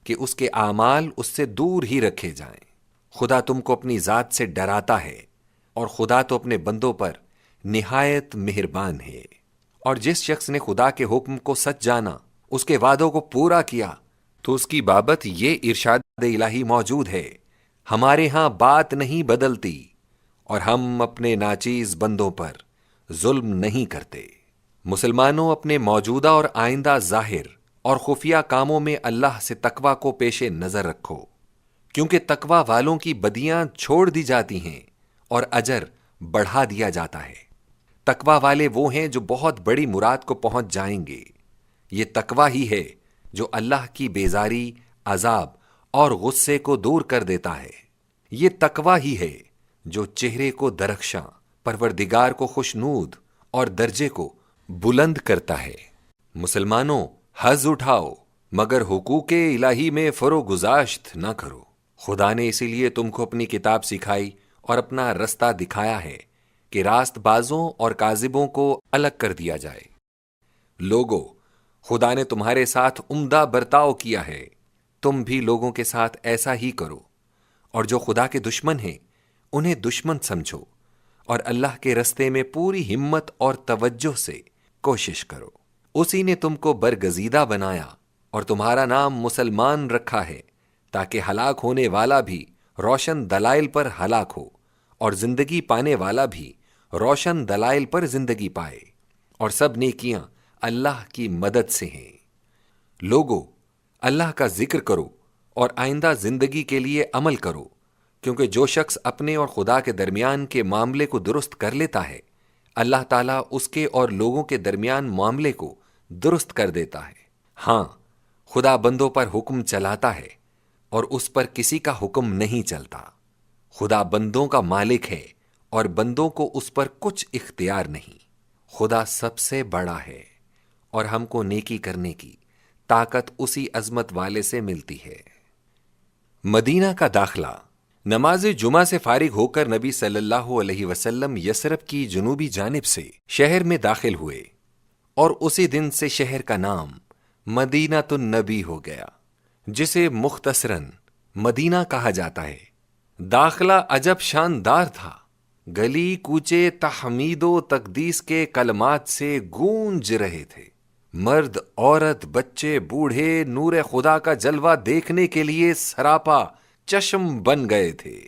کہ اس کے اعمال اس سے دور ہی رکھے جائیں۔ خدا تم کو اپنی ذات سے ڈراتا ہے اور خدا تو اپنے بندوں پر نہایت مہربان ہے۔ اور جس شخص نے خدا کے حکم کو سچ جانا، اس کے وعدوں کو پورا کیا، تو اس کی بابت یہ ارشاد الہی موجود ہے، ہمارے ہاں بات نہیں بدلتی اور ہم اپنے ناچیز بندوں پر ظلم نہیں کرتے۔ مسلمانوں، اپنے موجودہ اور آئندہ ظاہر اور خفیہ کاموں میں اللہ سے تقوی کو پیش نظر رکھو، کیونکہ تقوی والوں کی بدیاں چھوڑ دی جاتی ہیں اور اجر بڑھا دیا جاتا ہے۔ تقوی والے وہ ہیں جو بہت بڑی مراد کو پہنچ جائیں گے۔ یہ تقوی ہی ہے جو اللہ کی بیزاری، عذاب اور غصے کو دور کر دیتا ہے۔ یہ تقوی ہی ہے جو چہرے کو درخشاں، پروردگار کو خوشنود اور درجے کو بلند کرتا ہے۔ مسلمانوں، حظ اٹھاؤ مگر حقوق الہی میں فروگزاشت نہ کرو۔ خدا نے اسی لیے تم کو اپنی کتاب سکھائی اور اپنا رستہ دکھایا ہے کہ راست بازوں اور کاذبوں کو الگ کر دیا جائے۔ لوگو، خدا نے تمہارے ساتھ عمدہ برتاؤ کیا ہے، تم بھی لوگوں کے ساتھ ایسا ہی کرو، اور جو خدا کے دشمن ہیں انہیں دشمن سمجھو، اور اللہ کے رستے میں پوری ہمت اور توجہ سے کوشش کرو۔ اسی نے تم کو برگزیدہ بنایا اور تمہارا نام مسلمان رکھا ہے تاکہ ہلاک ہونے والا بھی روشن دلائل پر ہلاک ہو اور زندگی پانے والا بھی روشن دلائل پر زندگی پائے، اور سب نیکیاں اللہ کی مدد سے ہیں۔ لوگو، اللہ کا ذکر کرو اور آئندہ زندگی کے لیے عمل کرو، کیونکہ جو شخص اپنے اور خدا کے درمیان کے معاملے کو درست کر لیتا ہے اللہ تعالیٰ اس کے اور لوگوں کے درمیان معاملے کو درست کر دیتا ہے۔ ہاں، خدا بندوں پر حکم چلاتا ہے اور اس پر کسی کا حکم نہیں چلتا۔ خدا بندوں کا مالک ہے اور بندوں کو اس پر کچھ اختیار نہیں۔ خدا سب سے بڑا ہے اور ہم کو نیکی کرنے کی طاقت اسی عظمت والے سے ملتی ہے۔ مدینہ کا داخلہ۔ نماز جمعہ سے فارغ ہو کر نبی صلی اللہ علیہ وسلم یثرب کی جنوبی جانب سے شہر میں داخل ہوئے، اور اسی دن سے شہر کا نام مدینۃ النبی ہو گیا، جسے مختصراً مدینہ کہا جاتا ہے۔ داخلہ عجب شاندار تھا، گلی کوچے تحمید و تقدیس کے کلمات سے گونج رہے تھے۔ مرد، عورت، بچے، بوڑھے نور خدا کا جلوہ دیکھنے کے لیے سراپا چشم بن گئے تھے۔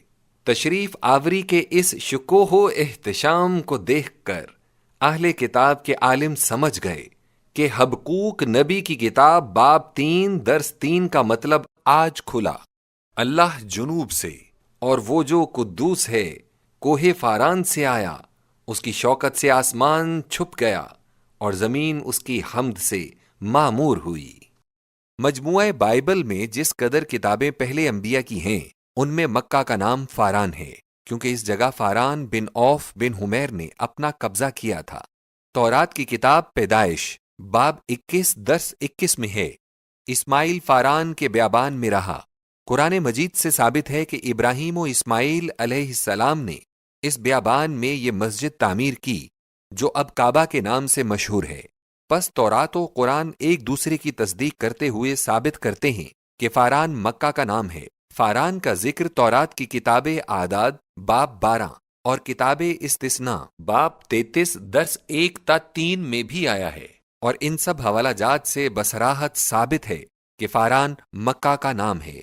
تشریف آوری کے اس شکوہ و احتشام کو دیکھ کر اہل کتاب کے عالم سمجھ گئے کہ حبقوق نبی کی کتاب باب 3 درس 3 کا مطلب آج کھلا۔ اللہ جنوب سے اور وہ جو قدوس ہے کوہ فاران سے آیا، اس کی شوکت سے آسمان چھپ گیا اور زمین اس کی حمد سے معمور ہوئی۔ مجموعہ بائبل میں جس قدر کتابیں پہلے انبیاء کی ہیں، ان میں مکہ کا نام فاران ہے، کیونکہ اس جگہ فاران بن عوف بن حمیر نے اپنا قبضہ کیا تھا۔ تورات کی کتاب پیدائش باب 21 درس 21 میں ہے، اسماعیل فاران کے بیابان میں رہا۔ قرآن مجید سے ثابت ہے کہ ابراہیم و اسماعیل علیہ السلام نے اس بیابان میں یہ مسجد تعمیر کی جو اب کعبہ کے نام سے مشہور ہے۔ پس تورات و قرآن ایک دوسرے کی تصدیق کرتے ہوئے ثابت کرتے ہیں کہ فاران مکہ کا نام ہے۔ فاران کا ذکر تورات کی کتاب اعداد باب 12 اور کتاب استثناء باب 33 درس 1 تا 3 میں بھی آیا ہے، اور ان سب حوالہ جات سے بصراحت ثابت ہے کہ فاران مکہ کا نام ہے۔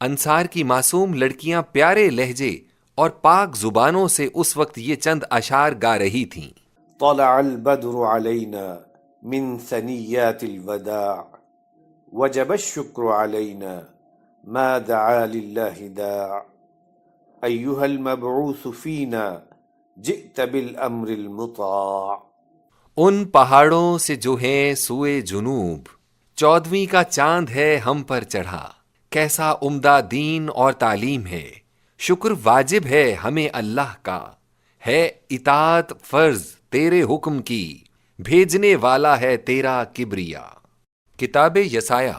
انصار کی معصوم لڑکیاں پیارے لہجے اور پاک زبانوں سے اس وقت یہ چند اشعار گا رہی تھیں۔ طلع البدر علينا من ثنيات الوداع وجب الشكر علينا ما دعا لله داع أيها المبعوث فينا جئت بالأمر المطاع۔ ان پہاڑوں سے جو ہیں سوئے جنوب، 14ویں کا چاند ہے ہم پر چڑھا، کیسا عمدہ دین اور تعلیم ہے، شکر واجب ہے ہمیں اللہ کا، ہے اطاعت فرض تیرے حکم کی، بھیجنے والا ہے تیرا کبریا۔ کتاب یسایا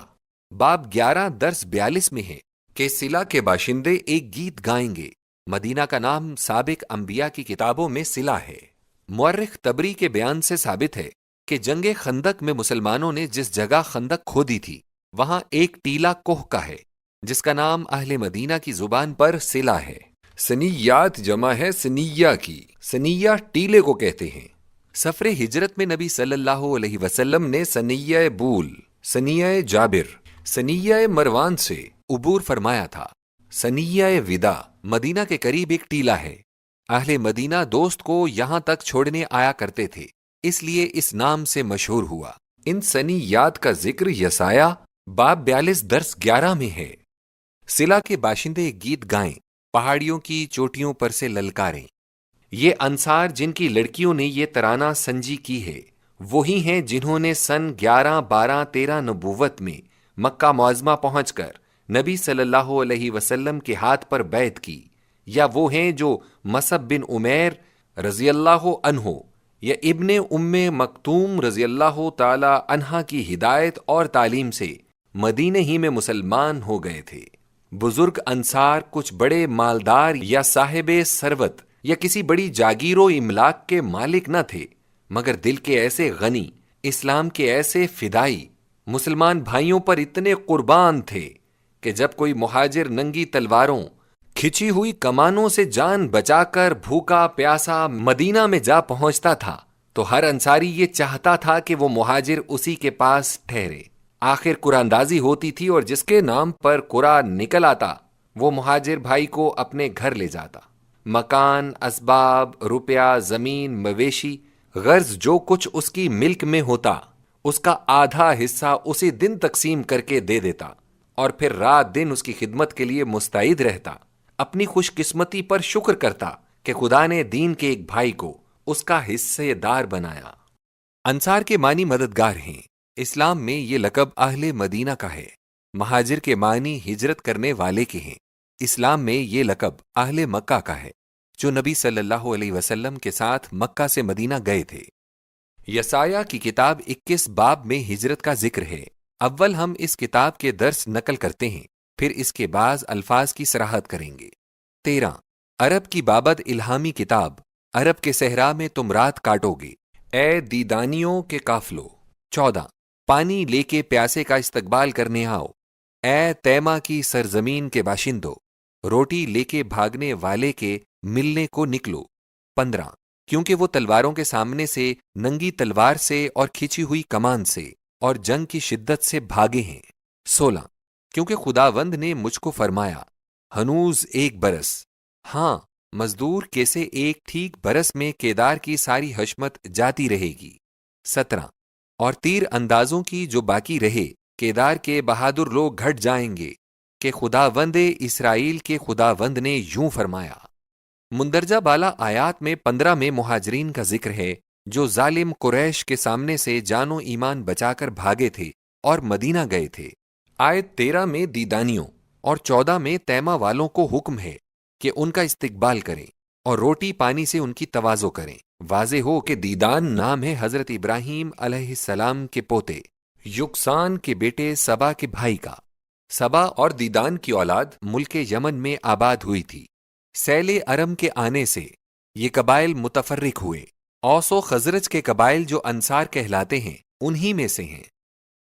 باب 11 درس 42 میں ہے کہ سلا کے باشندے ایک گیت گائیں گے۔ مدینہ کا نام سابق انبیاء کی کتابوں میں سلا ہے۔ مورخ طبری کے بیان سے ثابت ہے کہ جنگ خندق میں مسلمانوں نے جس جگہ خندق کھودی تھی وہاں ایک ٹیلا کوہ کا ہے جس کا نام اہل مدینہ کی زبان پر سلا ہے۔ سنیات جمع ہے سنیہ کی، سنیہ ٹیلے کو کہتے ہیں۔ سفر ہجرت میں نبی صلی اللہ علیہ وسلم نے سنیہ بول، سنیہ جابر، سنیہ مروان سے عبور فرمایا تھا۔ سنیہ ودا مدینہ کے قریب ایک ٹیلا ہے۔ اہل مدینہ دوست کو یہاں تک چھوڑنے آیا کرتے تھے، اس لیے اس نام سے مشہور ہوا۔ ان سنیات کا ذکر یسایا باب 42 درس 11 میں ہے۔ سلا کے باشندے گیت گائیں، پہاڑیوں کی چوٹیوں پر سے للکاریں۔ یہ انصار جن کی لڑکیوں نے یہ ترانہ سنجی کی ہے وہی ہیں جنہوں نے سن 11، 12، 13 نبوت میں مکہ معظمہ پہنچ کر نبی صلی اللہ علیہ وسلم کے ہاتھ پر بیعت کی، یا وہ ہیں جو مصعب بن عمیر رضی اللہ عنہ یا ابن ام مکتوم رضی اللہ تعالی عنہ کی ہدایت اور تعلیم سے مدینے ہی میں مسلمان ہو گئے تھے۔ بزرگ انصار کچھ بڑے مالدار یا صاحب ثروت یا کسی بڑی جاگیر و املاک کے مالک نہ تھے، مگر دل کے ایسے غنی، اسلام کے ایسے فدائی، مسلمان بھائیوں پر اتنے قربان تھے کہ جب کوئی مہاجر ننگی تلواروں، کھچی ہوئی کمانوں سے جان بچا کر بھوکا پیاسا مدینہ میں جا پہنچتا تھا تو ہر انصاری یہ چاہتا تھا کہ وہ مہاجر اسی کے پاس ٹھہرے۔ آخر قرآندازی ہوتی تھی اور جس کے نام پر قرآن نکل آتا وہ مہاجر بھائی کو اپنے گھر لے جاتا۔ مکان، اسباب، روپیہ، زمین، مویشی، غرض جو کچھ اس کی ملک میں ہوتا اس کا آدھا حصہ اسی دن تقسیم کر کے دے دیتا، اور پھر رات دن اس کی خدمت کے لیے مستعد رہتا۔ اپنی خوش قسمتی پر شکر کرتا کہ خدا نے دین کے ایک بھائی کو اس کا حصے دار بنایا۔ انصار کے معنی مددگار ہیں۔ اسلام میں یہ لقب اہل مدینہ کا ہے۔ مہاجر کے معنی ہجرت کرنے والے کے ہیں۔ اسلام میں یہ لقب اہل مکہ کا ہے جو نبی صلی اللہ علیہ وسلم کے ساتھ مکہ سے مدینہ گئے تھے۔ یسایا کی کتاب 21 باب میں ہجرت کا ذکر ہے۔ اول ہم اس کتاب کے درس نقل کرتے ہیں، پھر اس کے بعض الفاظ کی صراحت کریں گے۔ 13 عرب کی بابد الہامی کتاب، عرب کے صحرا میں تم رات کاٹو گے، اے دیدانیوں کے قافلو۔ 14 پانی لے کے پیاسے کا استقبال کرنے آؤ، اے تیما کی سرزمین کے باشندو، روٹی لے کے بھاگنے والے کے ملنے کو نکلو۔ 15 کیونکہ وہ تلواروں کے سامنے سے، ننگی تلوار سے اور کھچی ہوئی کمان سے اور جنگ کی شدت سے بھاگے ہیں۔ 16 کیونکہ خداوند نے مجھ کو فرمایا، ہنوز 1 برس، ہاں مزدور کیسے ایک ٹھیک برس میں کیدار کی ساری حشمت جاتی رہے گی۔ 17 اور تیر اندازوں کی جو باقی رہے، کیدار کے بہادر لوگ گھٹ جائیں گے کہ خداوند اسرائیل کے خداوند نے یوں فرمایا۔ مندرجہ بالا آیات میں 15 میں مہاجرین کا ذکر ہے جو ظالم قریش کے سامنے سے جان و ایمان بچا کر بھاگے تھے اور مدینہ گئے تھے۔ آیت 13 میں دیدانیوں اور 14 میں تیمہ والوں کو حکم ہے کہ ان کا استقبال کریں اور روٹی پانی سے ان کی تواضع کریں۔ واضح ہو کہ دیدان نام ہے حضرت ابراہیم علیہ السلام کے پوتے یکسان کے بیٹے سبا کے بھائی کا۔ سبا اور دیدان کی اولاد ملک یمن میں آباد ہوئی تھی۔ سیل ارم کے آنے سے یہ قبائل متفرق ہوئے۔ اوس و خزرج کے قبائل جو انصار کہلاتے ہیں انہی میں سے ہیں۔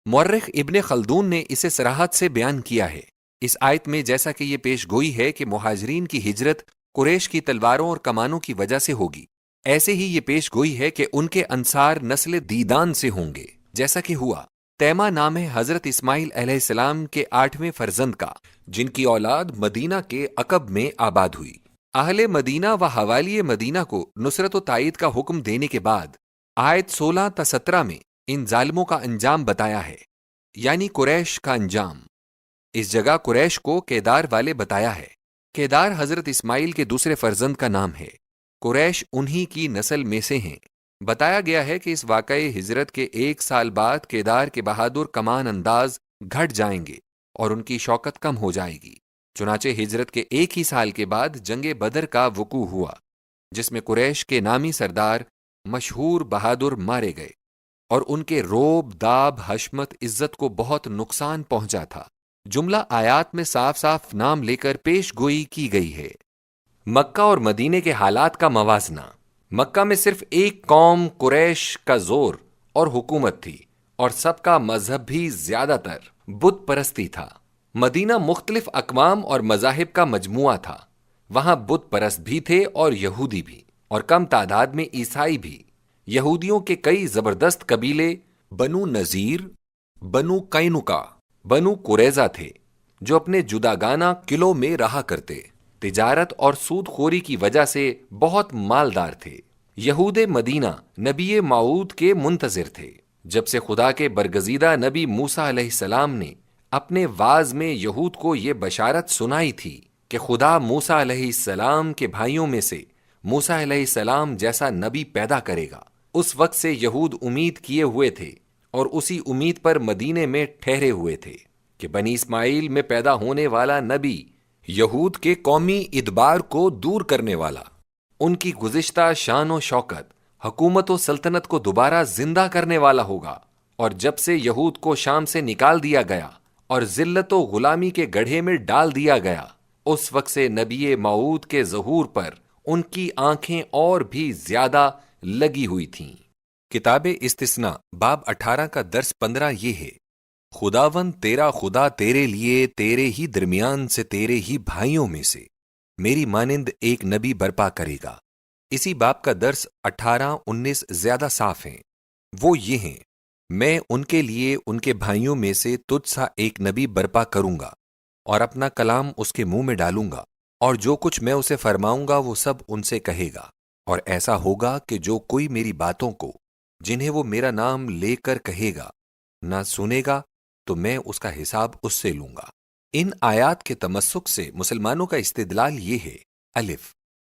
مورخ ابن خلدون نے اسے صراحت سے بیان کیا ہے۔ اس آیت میں جیسا کہ یہ پیش گوئی ہے کہ مہاجرین کی ہجرت قریش کی تلواروں اور کمانوں کی وجہ سے ہوگی، ایسے ہی یہ پیش گوئی ہے کہ ان کے انصار نسل دیدان سے ہوں گے، جیسا کہ ہوا۔ تیمہ نام ہے حضرت اسماعیل علیہ السلام کے 8ویں فرزند کا، جن کی اولاد مدینہ کے عقب میں آباد ہوئی۔ اہل مدینہ و حوالی مدینہ کو نصرت و تائید کا حکم دینے کے بعد آیت 16 تا 17 میں ان ظالموں کا انجام بتایا ہے، یعنی قریش کا انجام۔ اس جگہ قریش کو کیدار والے بتایا ہے۔ کیدار حضرت اسماعیل کے دوسرے فرزند کا نام ہے۔ قریش انہی کی نسل میں سے ہیں۔ بتایا گیا ہے کہ اس واقعے ہجرت کے 1 سال بعد کیدار کے بہادر کمان انداز گھٹ جائیں گے اور ان کی شوکت کم ہو جائے گی۔ چنانچہ ہجرت کے 1 ہی سال کے بعد جنگ بدر کا وقوع ہوا، جس میں قریش کے نامی سردار مشہور بہادر مارے گئے اور ان کے روب، داب، حشمت، عزت کو بہت نقصان پہنچا تھا۔ جملہ آیات میں صاف صاف نام لے کر پیش گوئی کی گئی ہے۔ مکہ اور مدینے کے حالات کا موازنہ۔ مکہ میں صرف ایک قوم قریش کا زور اور حکومت تھی، اور سب کا مذہب بھی زیادہ تر بت پرستی تھا۔ مدینہ مختلف اقوام اور مذاہب کا مجموعہ تھا۔ وہاں بت پرست بھی تھے اور یہودی بھی، اور کم تعداد میں عیسائی بھی۔ یہودیوں کے کئی زبردست قبیلے بنو نذیر، بنو قینقاع، بنو قریظہ تھے، جو اپنے جداگانہ قلعوں میں رہا کرتے، تجارت اور سود خوری کی وجہ سے بہت مالدار تھے۔ یہود مدینہ نبی موعود کے منتظر تھے۔ جب سے خدا کے برگزیدہ نبی موسیٰ علیہ السلام نے اپنے وعظ میں یہود کو یہ بشارت سنائی تھی کہ خدا موسیٰ علیہ السلام کے بھائیوں میں سے موسیٰ علیہ السلام جیسا نبی پیدا کرے گا، اس وقت سے یہود امید کیے ہوئے تھے اور اسی امید پر مدینے میں ٹھہرے ہوئے تھے کہ بنی اسماعیل میں پیدا ہونے والا نبی یہود کے قومی ادبار کو دور کرنے والا، ان کی گزشتہ شان و شوکت، حکومت و سلطنت کو دوبارہ زندہ کرنے والا ہوگا۔ اور جب سے یہود کو شام سے نکال دیا گیا اور ذلت و غلامی کے گڑھے میں ڈال دیا گیا، اس وقت سے نبی موعود کے ظہور پر ان کی آنکھیں اور بھی زیادہ لگی ہوئی تھیں۔ کتاب استثناء باب 18 کا درس 15 یہ ہے: خداوند تیرا خدا تیرے لیے تیرے ہی درمیان سے تیرے ہی بھائیوں میں سے میری مانند ایک نبی برپا کرے گا۔ اسی باب کا درس 18-19 زیادہ صاف ہیں۔ وہ یہ ہیں: میں ان کے لیے ان کے بھائیوں میں سے تجھ سا ایک نبی برپا کروں گا اور اپنا کلام اس کے منہ میں ڈالوں گا، اور جو کچھ میں اسے فرماؤں گا وہ سب ان سے کہے گا۔ اور ایسا ہوگا کہ جو کوئی میری باتوں کو جنہیں وہ میرا نام لے کر کہے گا نہ سنے گا تو میں اس کا حساب اس سے لوں گا۔ ان آیات کے تمسک سے مسلمانوں کا استدلال یہ ہے: الف،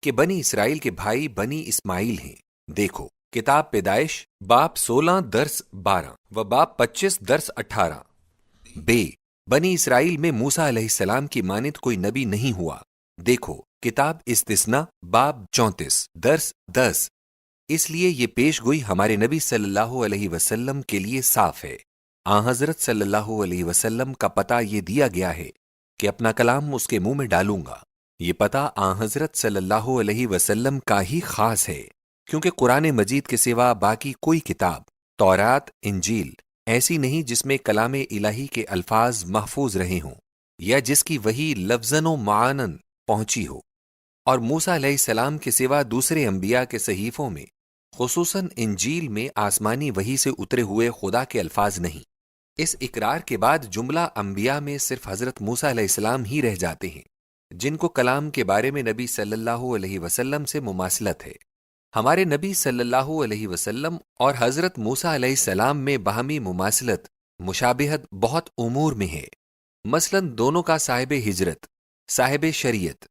کہ بنی اسرائیل کے بھائی بنی اسماعیل ہیں۔ دیکھو کتاب پیدائش باب 16 درس 12 و باب 25 درس 18۔ بے، بنی اسرائیل میں موسیٰ علیہ السلام کی مانند کوئی نبی نہیں ہوا۔ دیکھو کتاب استثناء باب 34 درس 10۔ اس لیے یہ پیش گوئی ہمارے نبی صلی اللہ علیہ وسلم کے لیے صاف ہے۔ حضرت صلی اللہ علیہ وسلم کا پتہ یہ دیا گیا ہے کہ اپنا کلام اس کے منہ میں ڈالوں گا۔ یہ پتہ حضرت صلی اللہ علیہ وسلم کا ہی خاص ہے، کیونکہ قرآن مجید کے سوا باقی کوئی کتاب، تورات، انجیل ایسی نہیں جس میں کلام الہی کے الفاظ محفوظ رہے ہوں یا جس کی وحی لفظاً و معاناً پہنچی ہو۔ اور موسیٰ علیہ السلام کے سوا دوسرے انبیاء کے صحیفوں میں، خصوصاً انجیل میں آسمانی وحی سے اترے ہوئے خدا کے الفاظ نہیں۔ اس اقرار کے بعد جملہ انبیاء میں صرف حضرت موسیٰ علیہ السلام ہی رہ جاتے ہیں، جن کو کلام کے بارے میں نبی صلی اللہ علیہ وسلم سے مماثلت ہے۔ ہمارے نبی صلی اللہ علیہ وسلم اور حضرت موسیٰ علیہ السلام میں باہمی مماثلت، مشابہت بہت امور میں ہے۔ مثلاً دونوں کا صاحب ہجرت، صاحب شریعت،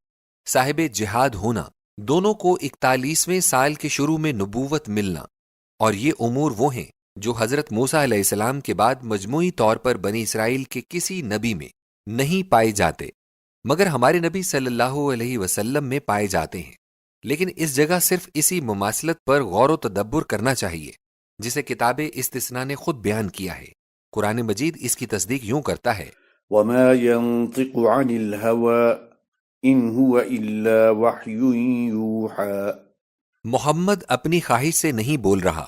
صاحب جہاد ہونا، دونوں کو 41ویں سال کے شروع میں نبوت ملنا، اور یہ امور وہ ہیں جو حضرت موسیٰ علیہ السلام کے بعد مجموعی طور پر بنی اسرائیل کے کسی نبی میں نہیں پائے جاتے، مگر ہمارے نبی صلی اللہ علیہ وسلم میں پائے جاتے ہیں۔ لیکن اس جگہ صرف اسی مماثلت پر غور و تدبر کرنا چاہیے جسے کتاب استثناء نے خود بیان کیا ہے۔ قرآن مجید اس کی تصدیق یوں کرتا ہے، وما ينطق عن الهوى إن هو إلا وحي يوحى۔ محمد اپنی خواہش سے نہیں بول رہا،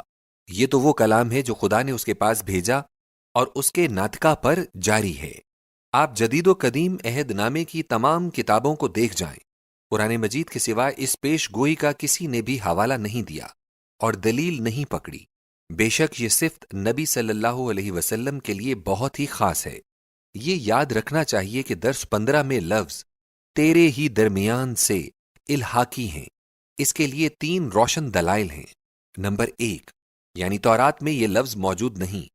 یہ تو وہ کلام ہے جو خدا نے اس کے پاس بھیجا اور اس کے ناطقہ پر جاری ہے۔ آپ جدید و قدیم عہد نامے کی تمام کتابوں کو دیکھ جائیں، قرآن مجید کے سوا اس پیش گوئی کا کسی نے بھی حوالہ نہیں دیا اور دلیل نہیں پکڑی۔ بے شک یہ صفت نبی صلی اللہ علیہ وسلم کے لیے بہت ہی خاص ہے۔ یہ یاد رکھنا چاہیے کہ درس 15 میں لفظ تیرے ہی درمیان سے الحاقی ہیں۔ اس کے لیے 3 روشن دلائل ہیں۔ نمبر 1، یعنی تورات میں یہ لفظ موجود نہیں۔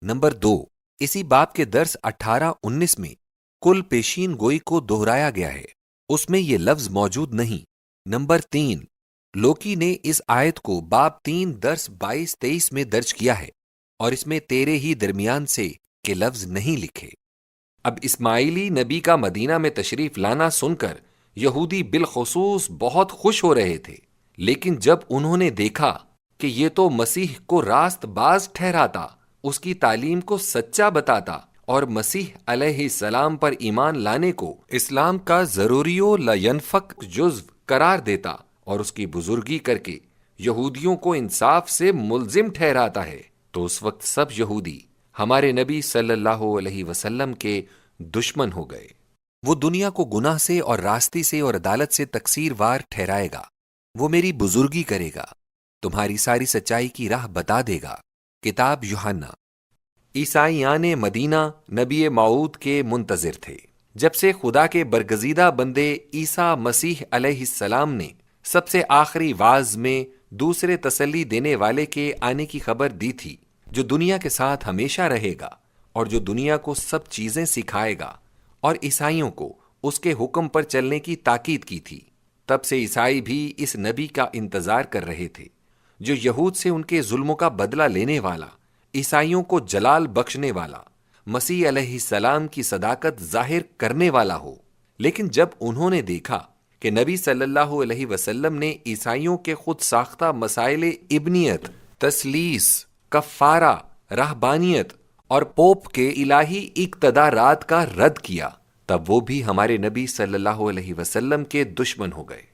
نمبر 2، اسی باب کے درس 18-19 میں کل پیشین گوئی کو دہرایا گیا ہے، اس میں یہ لفظ موجود نہیں۔ نمبر 3، لوکی نے اس آیت کو باب 3 درس 22-23 میں درج کیا ہے اور اس میں تیرے ہی درمیان سے کے لفظ نہیں لکھے۔ اب اسماعیلی نبی کا مدینہ میں تشریف لانا سن کر یہودی بالخصوص بہت خوش ہو رہے تھے، لیکن جب انہوں نے دیکھا کہ یہ تو مسیح کو راست باز ٹھہراتا، اس کی تعلیم کو سچا بتاتا اور مسیح علیہ السلام پر ایمان لانے کو اسلام کا ضروری و لا ینفک جزو قرار دیتا اور اس کی بزرگی کر کے یہودیوں کو انصاف سے ملزم ٹھہراتا ہے، تو اس وقت سب یہودی ہمارے نبی صلی اللہ علیہ وسلم کے دشمن ہو گئے۔ وہ دنیا کو گناہ سے اور راستی سے اور عدالت سے تقصیر وار ٹھہرائے گا، وہ میری بزرگی کرے گا، تمہاری ساری سچائی کی راہ بتا دے گا۔ کتاب یوحنا۔ عیسائیان مدینہ نبی موعود کے منتظر تھے۔ جب سے خدا کے برگزیدہ بندے عیسیٰ مسیح علیہ السلام نے سب سے آخری وعظ میں دوسرے تسلی دینے والے کے آنے کی خبر دی تھی، جو دنیا کے ساتھ ہمیشہ رہے گا اور جو دنیا کو سب چیزیں سکھائے گا، اور عیسائیوں کو اس کے حکم پر چلنے کی تاکید کی تھی، تب سے عیسائی بھی اس نبی کا انتظار کر رہے تھے جو یہود سے ان کے ظلموں کا بدلہ لینے والا، عیسائیوں کو جلال بخشنے والا، مسیح علیہ السلام کی صداقت ظاہر کرنے والا ہو۔ لیکن جب انہوں نے دیکھا کہ نبی صلی اللہ علیہ وسلم نے عیسائیوں کے خود ساختہ مسائل ابنیت، تثلیث، کفارہ، رہبانیت اور پوپ کے الہی اقتدارات کا رد کیا، تب وہ بھی ہمارے نبی صلی اللہ علیہ وسلم کے دشمن ہو گئے۔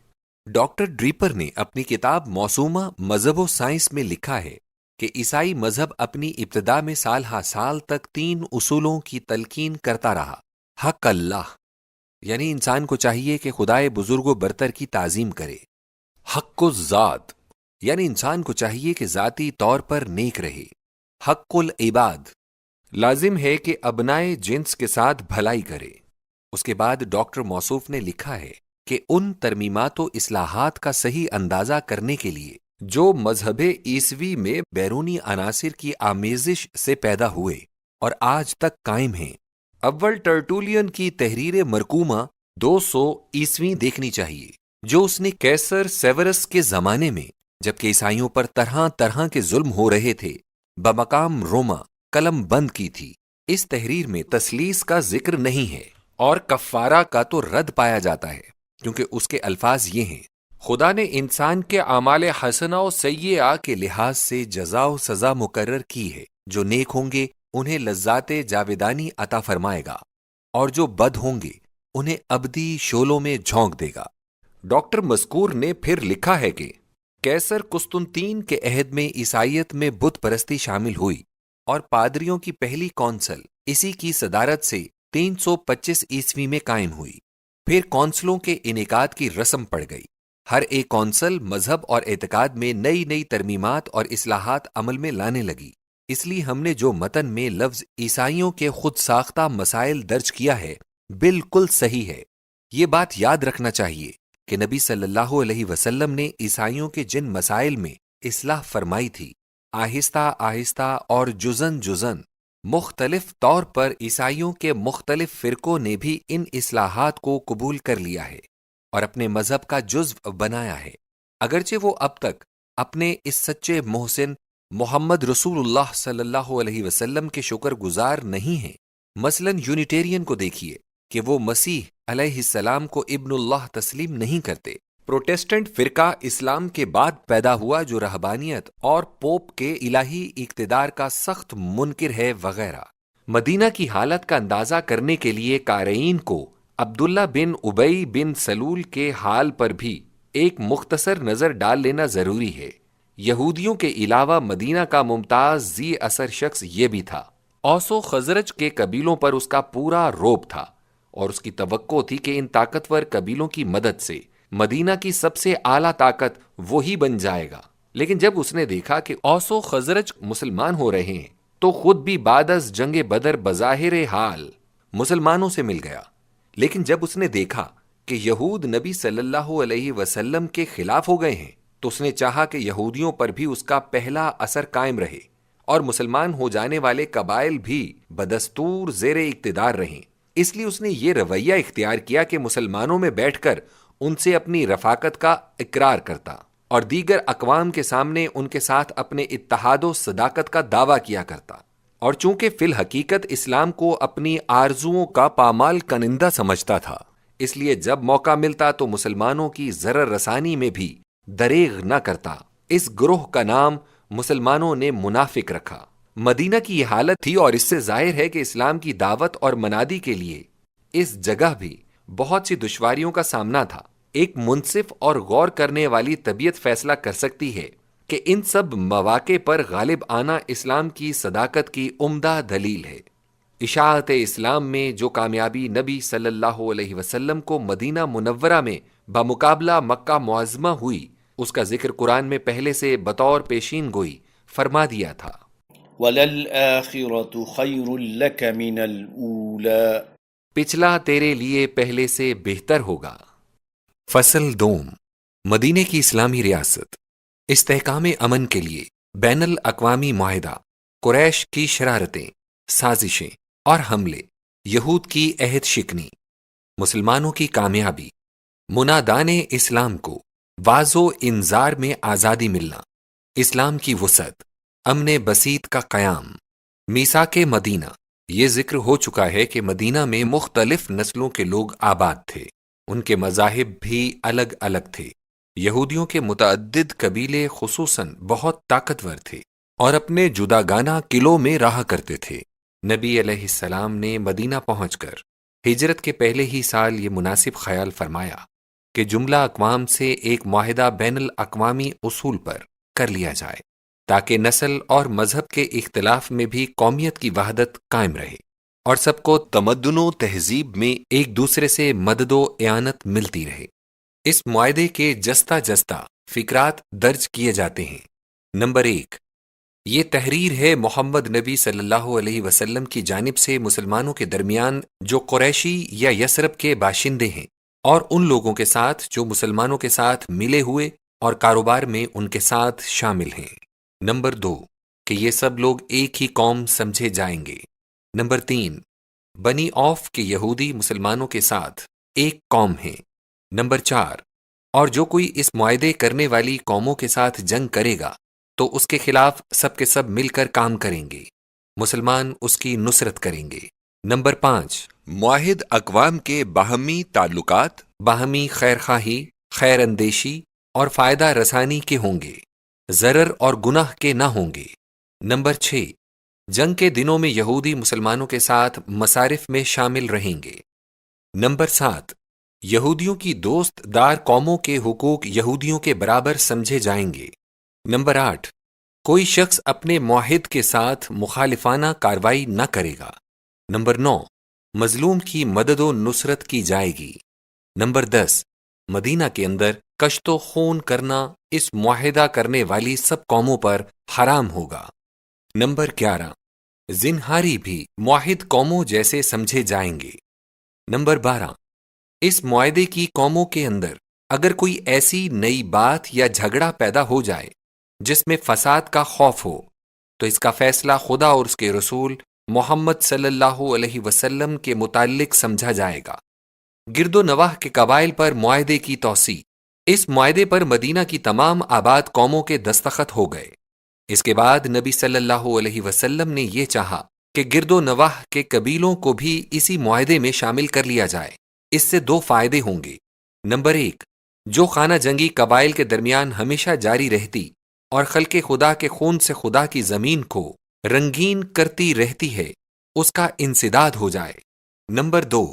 ڈاکٹر ڈریپر نے اپنی کتاب موسومہ مذہب و سائنس میں لکھا ہے کہ عیسائی مذہب اپنی ابتدا میں سال ہا سال تک 3 اصولوں کی تلقین کرتا رہا۔ حق اللہ، یعنی انسان کو چاہیے کہ خدائے بزرگ و برتر کی تعظیم کرے۔ حق الذات، یعنی انسان کو چاہیے کہ ذاتی طور پر نیک رہے۔ حق العباد، لازم ہے کہ ابنائے جنس کے ساتھ بھلائی کرے۔ اس کے بعد ڈاکٹر موصوف نے لکھا ہے کہ ان ترمیمات و اصلاحات کا صحیح اندازہ کرنے کے لیے جو مذہب عیسوی میں بیرونی عناصر کی آمیزش سے پیدا ہوئے اور آج تک قائم ہیں، اول ٹرٹولین کی تحریر مرقومہ 200 عیسوی دیکھنی چاہیے، جو اس نے کیسر سیورس کے زمانے میں جبکہ عیسائیوں پر طرح طرح کے ظلم ہو رہے تھے بمقام روما قلم بند کی تھی۔ اس تحریر میں تثلیث کا ذکر نہیں ہے اور کفارہ کا تو رد پایا جاتا ہے، کیونکہ اس کے الفاظ یہ ہیں: خدا نے انسان کے اعمال حسنہ و سیئہ کے لحاظ سے جزا و سزا مقرر کی ہے، جو نیک ہوں گے انہیں لذات جاویدانی عطا فرمائے گا اور جو بد ہوں گے انہیں ابدی شعلوں میں جھونک دے گا۔ ڈاکٹر مذکور نے پھر لکھا ہے کہ کیسر قسطنطین کے عہد میں عیسائیت میں بت پرستی شامل ہوئی اور پادریوں کی پہلی کونسل اسی کی صدارت سے 325 عیسوی میں قائم ہوئی۔ پھر کونسلوں کے انعقاد کی رسم پڑ گئی۔ ہر ایک کونسل مذہب اور اعتقاد میں نئی نئی ترمیمات اور اصلاحات عمل میں لانے لگی۔ اس لیے ہم نے جو متن میں لفظ عیسائیوں کے خود ساختہ مسائل درج کیا ہے بالکل صحیح ہے۔ یہ بات یاد رکھنا چاہیے کہ نبی صلی اللہ علیہ وسلم نے عیسائیوں کے جن مسائل میں اصلاح فرمائی تھی، آہستہ آہستہ اور جزن جزن مختلف طور پر عیسائیوں کے مختلف فرقوں نے بھی ان اصلاحات کو قبول کر لیا ہے اور اپنے مذہب کا جزو بنایا ہے، اگرچہ وہ اب تک اپنے اس سچے محسن محمد رسول اللہ صلی اللہ علیہ وسلم کے شکر گزار نہیں ہیں۔ مثلا یونیٹیرین کو دیکھیے کہ وہ مسیح علیہ السلام کو ابن اللہ تسلیم نہیں کرتے۔ پروٹیسٹنٹ فرقہ اسلام کے بعد پیدا ہوا جو رہبانیت اور پوپ کے الہی اقتدار کا سخت منکر ہے وغیرہ۔ مدینہ کی حالت کا اندازہ کرنے کے لیے قارئین کو عبداللہ بن ابی بن سلول کے حال پر بھی ایک مختصر نظر ڈال لینا ضروری ہے۔ یہودیوں کے علاوہ مدینہ کا ممتاز ذی اثر شخص یہ بھی تھا۔ اوس و خزرج کے قبیلوں پر اس کا پورا رعب تھا اور اس کی توقع تھی کہ ان طاقتور قبیلوں کی مدد سے مدینہ کی سب سے اعلیٰ طاقت وہی بن جائے گا۔ لیکن جب اس نے دیکھا کہ اوس و خزرج مسلمان ہو رہے ہیں تو خود بھی بعد از جنگ بدر بظاہر حال مسلمانوں سے مل گیا۔ لیکن جب اس نے دیکھا کہ یہود نبی صلی اللہ علیہ وسلم کے خلاف ہو گئے ہیں تو اس نے چاہا کہ یہودیوں پر بھی اس کا پہلا اثر قائم رہے اور مسلمان ہو جانے والے قبائل بھی بدستور زیر اقتدار رہیں۔ اس لیے اس نے یہ رویہ اختیار کیا کہ مسلمانوں میں بیٹھ کر ان سے اپنی رفاقت کا اقرار کرتا اور دیگر اقوام کے سامنے ان کے ساتھ اپنے اتحاد و صداقت کا دعویٰ کیا کرتا۔ اور چونکہ فی الحقیقت اسلام کو اپنی آرزوؤں کا پامال کنندہ سمجھتا تھا، اس لیے جب موقع ملتا تو مسلمانوں کی ضرر رسانی میں بھی دریغ نہ کرتا۔ اس گروہ کا نام مسلمانوں نے منافق رکھا۔ مدینہ کی یہ حالت تھی اور اس سے ظاہر ہے کہ اسلام کی دعوت اور منادی کے لیے اس جگہ بھی بہت سی دشواریوں کا سامنا تھا۔ ایک منصف اور غور کرنے والی طبیعت فیصلہ کر سکتی ہے کہ ان سب مواقع پر غالب آنا اسلام کی صداقت کی عمدہ دلیل ہے۔ اشاعت اسلام میں جو کامیابی نبی صلی اللہ علیہ وسلم کو مدینہ منورہ میں بمقابلہ مکہ معظمہ ہوئی، اس کا ذکر قرآن میں پہلے سے بطور پیشین گوئی فرما دیا تھا۔ وَلَلْآخِرَةُ خَيْرٌ لَكَ مِنَ الْأُولَى، پچھلا تیرے لیے پہلے سے بہتر ہوگا۔ فصل دوم، مدینے کی اسلامی ریاست، استحکام امن کے لیے بین الاقوامی معاہدہ، قریش کی شرارتیں، سازشیں اور حملے، یہود کی عہد شکنی، مسلمانوں کی کامیابی، منادان اسلام کو واضح و انذار میں آزادی ملنا، اسلام کی وسعت، امن بسیط کا قیام، میثاق مدینہ۔ یہ ذکر ہو چکا ہے کہ مدینہ میں مختلف نسلوں کے لوگ آباد تھے، ان کے مذاہب بھی الگ الگ تھے۔ یہودیوں کے متعدد قبیلے خصوصاً بہت طاقتور تھے اور اپنے جداگانہ قلعوں میں رہا کرتے تھے۔ نبی علیہ السلام نے مدینہ پہنچ کر ہجرت کے پہلے ہی سال یہ مناسب خیال فرمایا کہ جملہ اقوام سے ایک معاہدہ بین الاقوامی اصول پر کر لیا جائے تاکہ نسل اور مذہب کے اختلاف میں بھی قومیت کی وحدت قائم رہے اور سب کو تمدن و تہذیب میں ایک دوسرے سے مدد و اعانت ملتی رہے۔ اس معاہدے کے جستہ جستہ فقرات درج کیے جاتے ہیں۔ نمبر 1، یہ تحریر ہے محمد نبی صلی اللہ علیہ وسلم کی جانب سے مسلمانوں کے درمیان جو قریشی یا یثرب کے باشندے ہیں اور ان لوگوں کے ساتھ جو مسلمانوں کے ساتھ ملے ہوئے اور کاروبار میں ان کے ساتھ شامل ہیں۔ نمبر 2، کہ یہ سب لوگ ایک ہی قوم سمجھے جائیں گے۔ نمبر 3، بنی اوف کے یہودی مسلمانوں کے ساتھ ایک قوم ہیں۔ نمبر 4، اور جو کوئی اس معاہدے کرنے والی قوموں کے ساتھ جنگ کرے گا تو اس کے خلاف سب کے سب مل کر کام کریں گے، مسلمان اس کی نصرت کریں گے۔ نمبر 5، معاہد اقوام کے باہمی تعلقات باہمی خیر خواہی، خیر اندیشی اور فائدہ رسانی کے ہوں گے، ضرر اور گناہ کے نہ ہوں گے۔ نمبر 6، جنگ کے دنوں میں یہودی مسلمانوں کے ساتھ مصارف میں شامل رہیں گے۔ نمبر 7، یہودیوں کی دوست دار قوموں کے حقوق یہودیوں کے برابر سمجھے جائیں گے۔ نمبر 8، کوئی شخص اپنے معاہد کے ساتھ مخالفانہ کارروائی نہ کرے گا۔ نمبر 9، مظلوم کی مدد و نصرت کی جائے گی۔ نمبر 10، مدینہ کے اندر کشت و خون کرنا اس معاہدہ کرنے والی سب قوموں پر حرام ہوگا۔ نمبر 11، زنہاری بھی معاہد قوموں جیسے سمجھے جائیں گے۔ نمبر 12، اس معاہدے کی قوموں کے اندر اگر کوئی ایسی نئی بات یا جھگڑا پیدا ہو جائے جس میں فساد کا خوف ہو تو اس کا فیصلہ خدا اور اس کے رسول محمد صلی اللہ علیہ وسلم کے متعلق سمجھا جائے گا۔ گرد و نواح کے قبائل پر معاہدے کی توسیع۔ اس معاہدے پر مدینہ کی تمام آباد قوموں کے دستخط ہو گئے۔ اس کے بعد نبی صلی اللہ علیہ وسلم نے یہ چاہا کہ گرد و نواح کے قبیلوں کو بھی اسی معاہدے میں شامل کر لیا جائے۔ اس سے دو فائدے ہوں گے۔ نمبر ایک، جو خانہ جنگی قبائل کے درمیان ہمیشہ جاری رہتی اور خلق خدا کے خون سے خدا کی زمین کو رنگین کرتی رہتی ہے، اس کا انسداد ہو جائے۔ نمبر دو،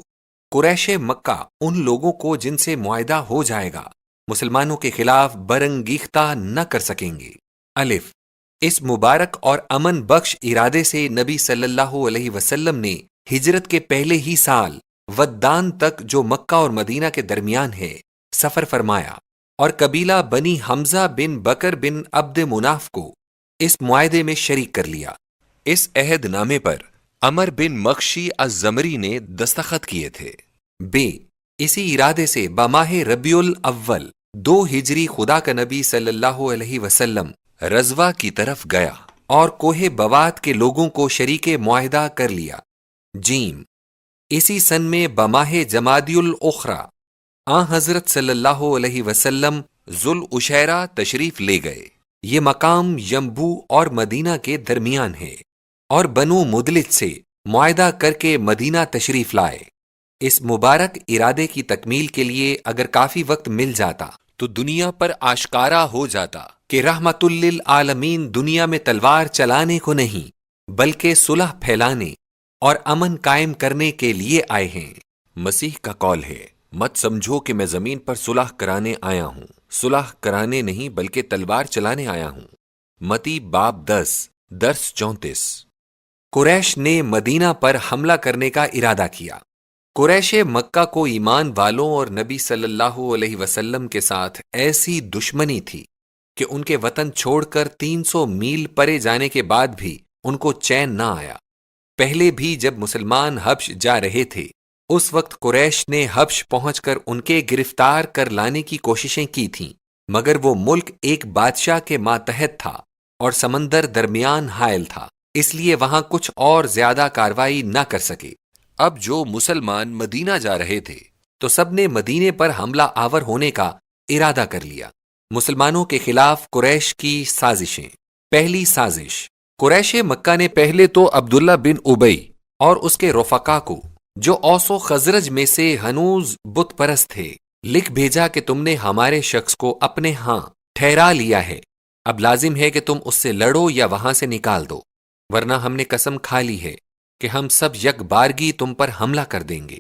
قریش مکہ ان لوگوں کو جن سے معاہدہ ہو جائے گا مسلمانوں کے خلاف برانگیختہ نہ کر سکیں گے۔ الف، اس مبارک اور امن بخش ارادے سے نبی صلی اللہ علیہ وسلم نے ہجرت کے پہلے ہی سال ودان تک جو مکہ اور مدینہ کے درمیان ہے سفر فرمایا اور قبیلہ بنی حمزہ بن بکر بن عبد مناف کو اس معاہدے میں شریک کر لیا۔ اس عہد نامے پر عمر بن مخشی الزمری نے دستخط کیے تھے۔ بے، اسی ارادے سے بماہ ربیع الاول 2 ہجری خدا کا نبی صلی اللہ علیہ وسلم رضوہ کی طرف گیا اور کوہ بوات کے لوگوں کو شریک معاہدہ کر لیا۔ جیم، اسی سن میں بماہ جمادی الاخری حضرت صلی اللہ علیہ وسلم ذوالعشیرہ تشریف لے گئے۔ یہ مقام ینبو اور مدینہ کے درمیان ہے اور بنو مدلج سے معاہدہ کر کے مدینہ تشریف لائے۔ اس مبارک ارادے کی تکمیل کے لیے اگر کافی وقت مل جاتا تو دنیا پر آشکارا ہو جاتا کہ رحمت للعالمین دنیا میں تلوار چلانے کو نہیں بلکہ صلح پھیلانے اور امن قائم کرنے کے لیے آئے ہیں۔ مسیح کا قول ہے، مت سمجھو کہ میں زمین پر صلح کرانے آیا ہوں، صلح کرانے نہیں بلکہ تلوار چلانے آیا ہوں۔ متی باب 10 درس 34۔ قریش نے مدینہ پر حملہ کرنے کا ارادہ کیا۔ قریش مکہ کو ایمان والوں اور نبی صلی اللہ علیہ وسلم کے ساتھ ایسی دشمنی تھی کہ ان کے وطن چھوڑ کر 300 میل پرے جانے کے بعد بھی ان کو چین نہ آیا۔ پہلے بھی جب مسلمان حبش جا رہے تھے اس وقت قریش نے حبش پہنچ کر ان کے گرفتار کر لانے کی کوششیں کی تھیں، مگر وہ ملک ایک بادشاہ کے ماتحت تھا اور سمندر درمیان حائل تھا، اس لیے وہاں کچھ اور زیادہ کاروائی نہ کر سکے۔ اب جو مسلمان مدینہ جا رہے تھے تو سب نے مدینے پر حملہ آور ہونے کا ارادہ کر لیا۔ مسلمانوں کے خلاف قریش کی سازشیں۔ پہلی سازش، قریش مکہ نے پہلے تو عبداللہ بن ابی اور اس کے رفقا کو جو اوس و خزرج میں سے ہنوز بت پرست تھے لکھ بھیجا کہ تم نے ہمارے شخص کو اپنے ہاں ٹھہرا لیا ہے، اب لازم ہے کہ تم اس سے لڑو یا وہاں سے نکال دو، ورنہ ہم نے قسم کھا لی ہے کہ ہم سب یک بارگی تم پر حملہ کر دیں گے،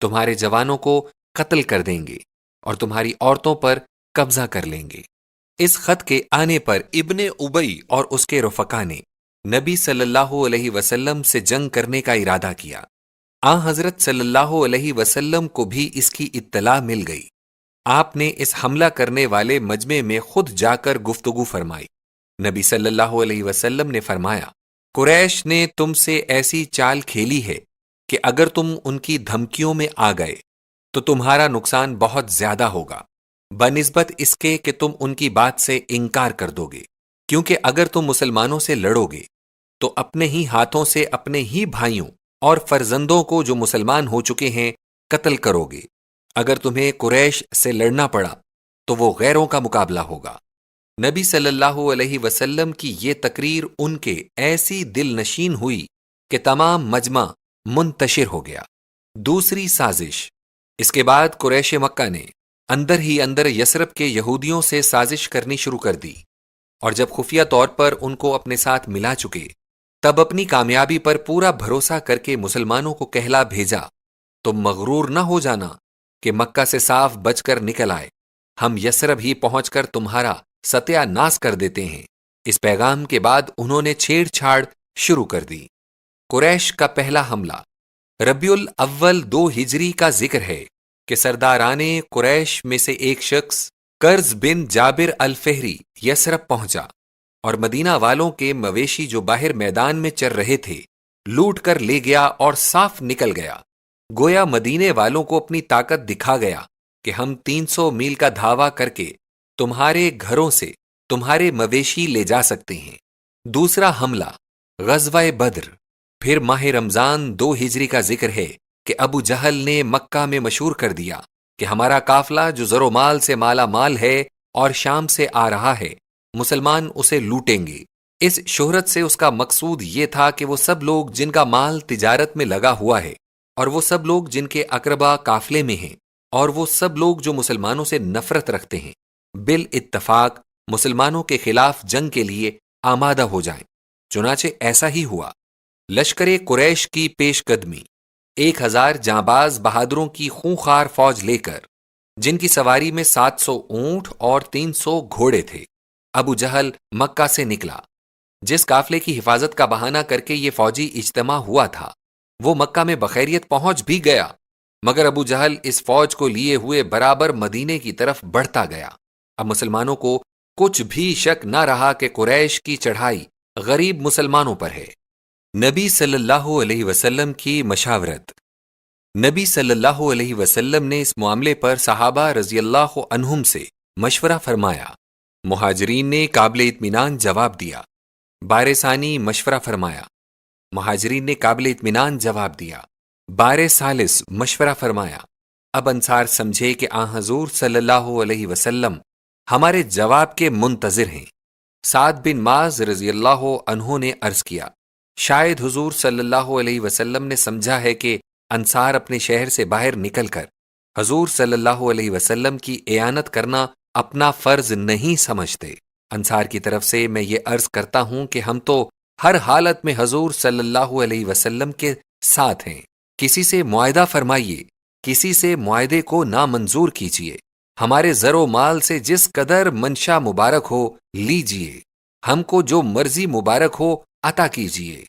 تمہارے جوانوں کو قتل کر دیں گے اور تمہاری عورتوں پر قبضہ کر لیں گے۔ اس خط کے آنے پر ابن ابی اور اس کے رفقا نے نبی صلی اللہ علیہ وسلم سے جنگ کرنے کا ارادہ کیا۔ حضرت صلی اللہ علیہ وسلم کو بھی اس کی اطلاع مل گئی۔ آپ نے اس حملہ کرنے والے مجمع میں خود جا کر گفتگو فرمائی۔ نبی صلی اللہ علیہ وسلم نے فرمایا، قریش نے تم سے ایسی چال کھیلی ہے کہ اگر تم ان کی دھمکیوں میں آ گئے تو تمہارا نقصان بہت زیادہ ہوگا بنسبت اس کے کہ تم ان کی بات سے انکار کر دو گے، کیونکہ اگر تم مسلمانوں سے لڑو گے تو اپنے ہی ہاتھوں سے اپنے ہی بھائیوں اور فرزندوں کو جو مسلمان ہو چکے ہیں قتل کرو گے۔ اگر تمہیں قریش سے لڑنا پڑا تو وہ غیروں کا مقابلہ ہوگا۔ نبی صلی اللہ علیہ وسلم کی یہ تقریر ان کے ایسی دل نشین ہوئی کہ تمام مجمع منتشر ہو گیا۔ دوسری سازش، اس کے بعد قریش مکہ نے اندر ہی اندر یثرب کے یہودیوں سے سازش کرنی شروع کر دی، اور جب خفیہ طور پر ان کو اپنے ساتھ ملا چکے تب اپنی کامیابی پر پورا بھروسہ کر کے مسلمانوں کو کہلا بھیجا، تم مغرور نہ ہو جانا کہ مکہ سے صاف بچ کر نکل آئے، ہم یثرب ہی پہنچ کر تمہارا ستیہ ناس کر دیتے ہیں۔ اس پیغام کے بعد انہوں نے چھیڑ چھاڑ شروع کر دی۔ قریش کا پہلا حملہ۔ ربیع الاول 2 ہجری کا ذکر ہے کہ سرداران قریش میں سے ایک شخص قرظ بن جابر الفہری یثرب پہنچا اور مدینہ والوں کے مویشی جو باہر میدان میں چر رہے تھے لوٹ کر لے گیا اور صاف نکل گیا، گویا مدینے والوں کو اپنی طاقت دکھا گیا کہ ہم 300 میل کا دھاوا کر کے تمہارے گھروں سے تمہارے مویشی لے جا سکتے ہیں۔ دوسرا حملہ، غزوہ بدر۔ پھر ماہ رمضان 2 ہجری کا ذکر ہے کہ ابو جہل نے مکہ میں مشہور کر دیا کہ ہمارا قافلہ جو زر و مال سے مالا مال ہے اور شام سے آ رہا ہے، مسلمان اسے لوٹیں گے، اس شہرت سے اس کا مقصود یہ تھا کہ وہ سب لوگ جن کا مال تجارت میں لگا ہوا ہے، اور وہ سب لوگ جن کے اقربا قافلے میں ہیں، اور وہ سب لوگ جو مسلمانوں سے نفرت رکھتے ہیں، بالاتفاق مسلمانوں کے خلاف جنگ کے لیے آمادہ ہو جائیں۔ چنانچہ ایسا ہی ہوا۔ لشکر قریش کی پیش قدمی 1000 جانباز بہادروں کی خونخوار فوج لے کر، جن کی سواری میں 700 اونٹ اور 300 گھوڑے تھے، ابو جہل مکہ سے نکلا۔ جس قافلے کی حفاظت کا بہانہ کر کے یہ فوجی اجتماع ہوا تھا، وہ مکہ میں بخیریت پہنچ بھی گیا، مگر ابو جہل اس فوج کو لیے ہوئے برابر مدینے کی طرف بڑھتا گیا۔ اب مسلمانوں کو کچھ بھی شک نہ رہا کہ قریش کی چڑھائی غریب مسلمانوں پر ہے۔ نبی صلی اللہ علیہ وسلم کی مشاورت۔ نبی صلی اللہ علیہ وسلم نے اس معاملے پر صحابہ رضی اللہ عنہم سے مشورہ فرمایا۔ مہاجرین نے قابل اطمینان جواب دیا۔ بار ثانی مشورہ فرمایا۔ مہاجرین نے قابل اطمینان جواب دیا۔ بار ثالث مشورہ فرمایا۔ اب انصار سمجھے کہ آن حضور صلی اللہ علیہ وسلم ہمارے جواب کے منتظر ہیں۔ سعد بن معاذ رضی اللہ عنہ نے عرض کیا، شاید حضور صلی اللہ علیہ وسلم نے سمجھا ہے کہ انصار اپنے شہر سے باہر نکل کر حضور صلی اللہ علیہ وسلم کی اعانت کرنا اپنا فرض نہیں سمجھتے۔ انصار کی طرف سے میں یہ عرض کرتا ہوں کہ ہم تو ہر حالت میں حضور صلی اللہ علیہ وسلم کے ساتھ ہیں۔ کسی سے معاہدہ فرمائیے، کسی سے معاہدے کو نامنظور کیجیے، ہمارے زر و مال سے جس قدر منشا مبارک ہو لیجیے، ہم کو جو مرضی مبارک ہو عطا کیجیے۔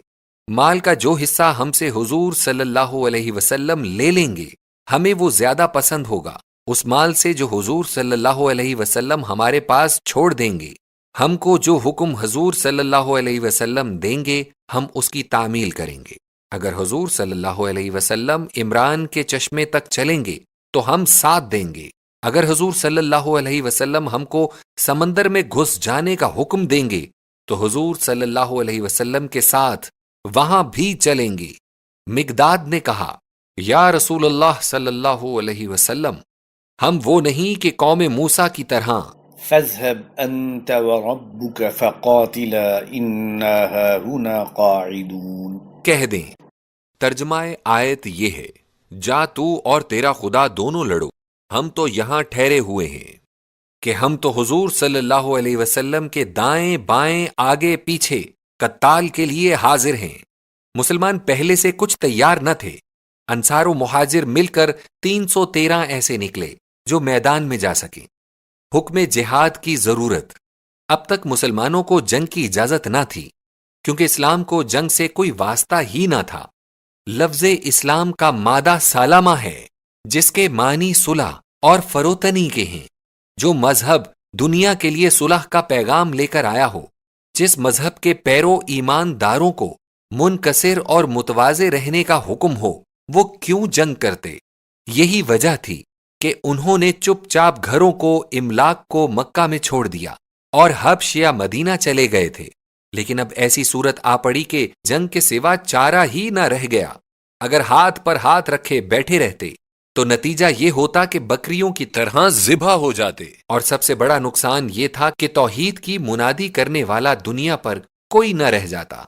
مال کا جو حصہ ہم سے حضور صلی اللہ علیہ وسلم لے لیں گے، ہمیں وہ زیادہ پسند ہوگا اس مال سے جو حضور صلی اللہ علیہ وسلم ہمارے پاس چھوڑ دیں گے۔ ہم کو جو حکم حضور صلی اللہ علیہ وسلم دیں گے، ہم اس کی تعمیل کریں گے۔ اگر حضور صلی اللہ علیہ وسلم عمران کے چشمے تک چلیں گے تو ہم ساتھ دیں گے۔ اگر حضور صلی اللہ علیہ وسلم ہم کو سمندر میں گھس جانے کا حکم دیں گے تو حضور صلی اللہ علیہ وسلم کے ساتھ وہاں بھی چلیں گے۔ مقداد نے کہا، یا رسول اللہ صلی اللہ علیہ وسلم، ہم وہ نہیں کہ قوم موسیٰ کی طرح فاذهب أنت وربك فقاتلا إنا هاهنا قاعدون کہہ دیں۔ ترجمہ آیت یہ ہے، جا تو اور تیرا خدا دونوں لڑو، ہم تو یہاں ٹھہرے ہوئے ہیں، کہ ہم تو حضور صلی اللہ علیہ وسلم کے دائیں بائیں آگے پیچھے قتال کے لیے حاضر ہیں۔ مسلمان پہلے سے کچھ تیار نہ تھے۔ انصار و مہاجر مل کر 313 ایسے نکلے جو میدان میں جا سکیں۔ حکم جہاد کی ضرورت۔ اب تک مسلمانوں کو جنگ کی اجازت نہ تھی، کیونکہ اسلام کو جنگ سے کوئی واسطہ ہی نہ تھا۔ لفظ اسلام کا مادہ سالمہ ہے، جس کے معنی صلح اور فروتنی کے ہیں۔ جو مذہب دنیا کے لیے صلح کا پیغام لے کر آیا ہو، جس مذہب کے پیرو ایمانداروں کو منکسر اور متواضع رہنے کا حکم ہو، وہ کیوں جنگ کرتے؟ یہی وجہ تھی کہ انہوں نے چپ چاپ گھروں کو، املاک کو مکہ میں چھوڑ دیا اور حبش یا مدینہ چلے گئے تھے۔ لیکن اب ایسی صورت آ پڑی کہ جنگ کے سوا چارہ ہی نہ رہ گیا۔ اگر ہاتھ پر ہاتھ رکھے بیٹھے رہتے تو نتیجہ یہ ہوتا کہ بکریوں کی طرح ذبح ہو جاتے، اور سب سے بڑا نقصان یہ تھا کہ توحید کی منادی کرنے والا دنیا پر کوئی نہ رہ جاتا۔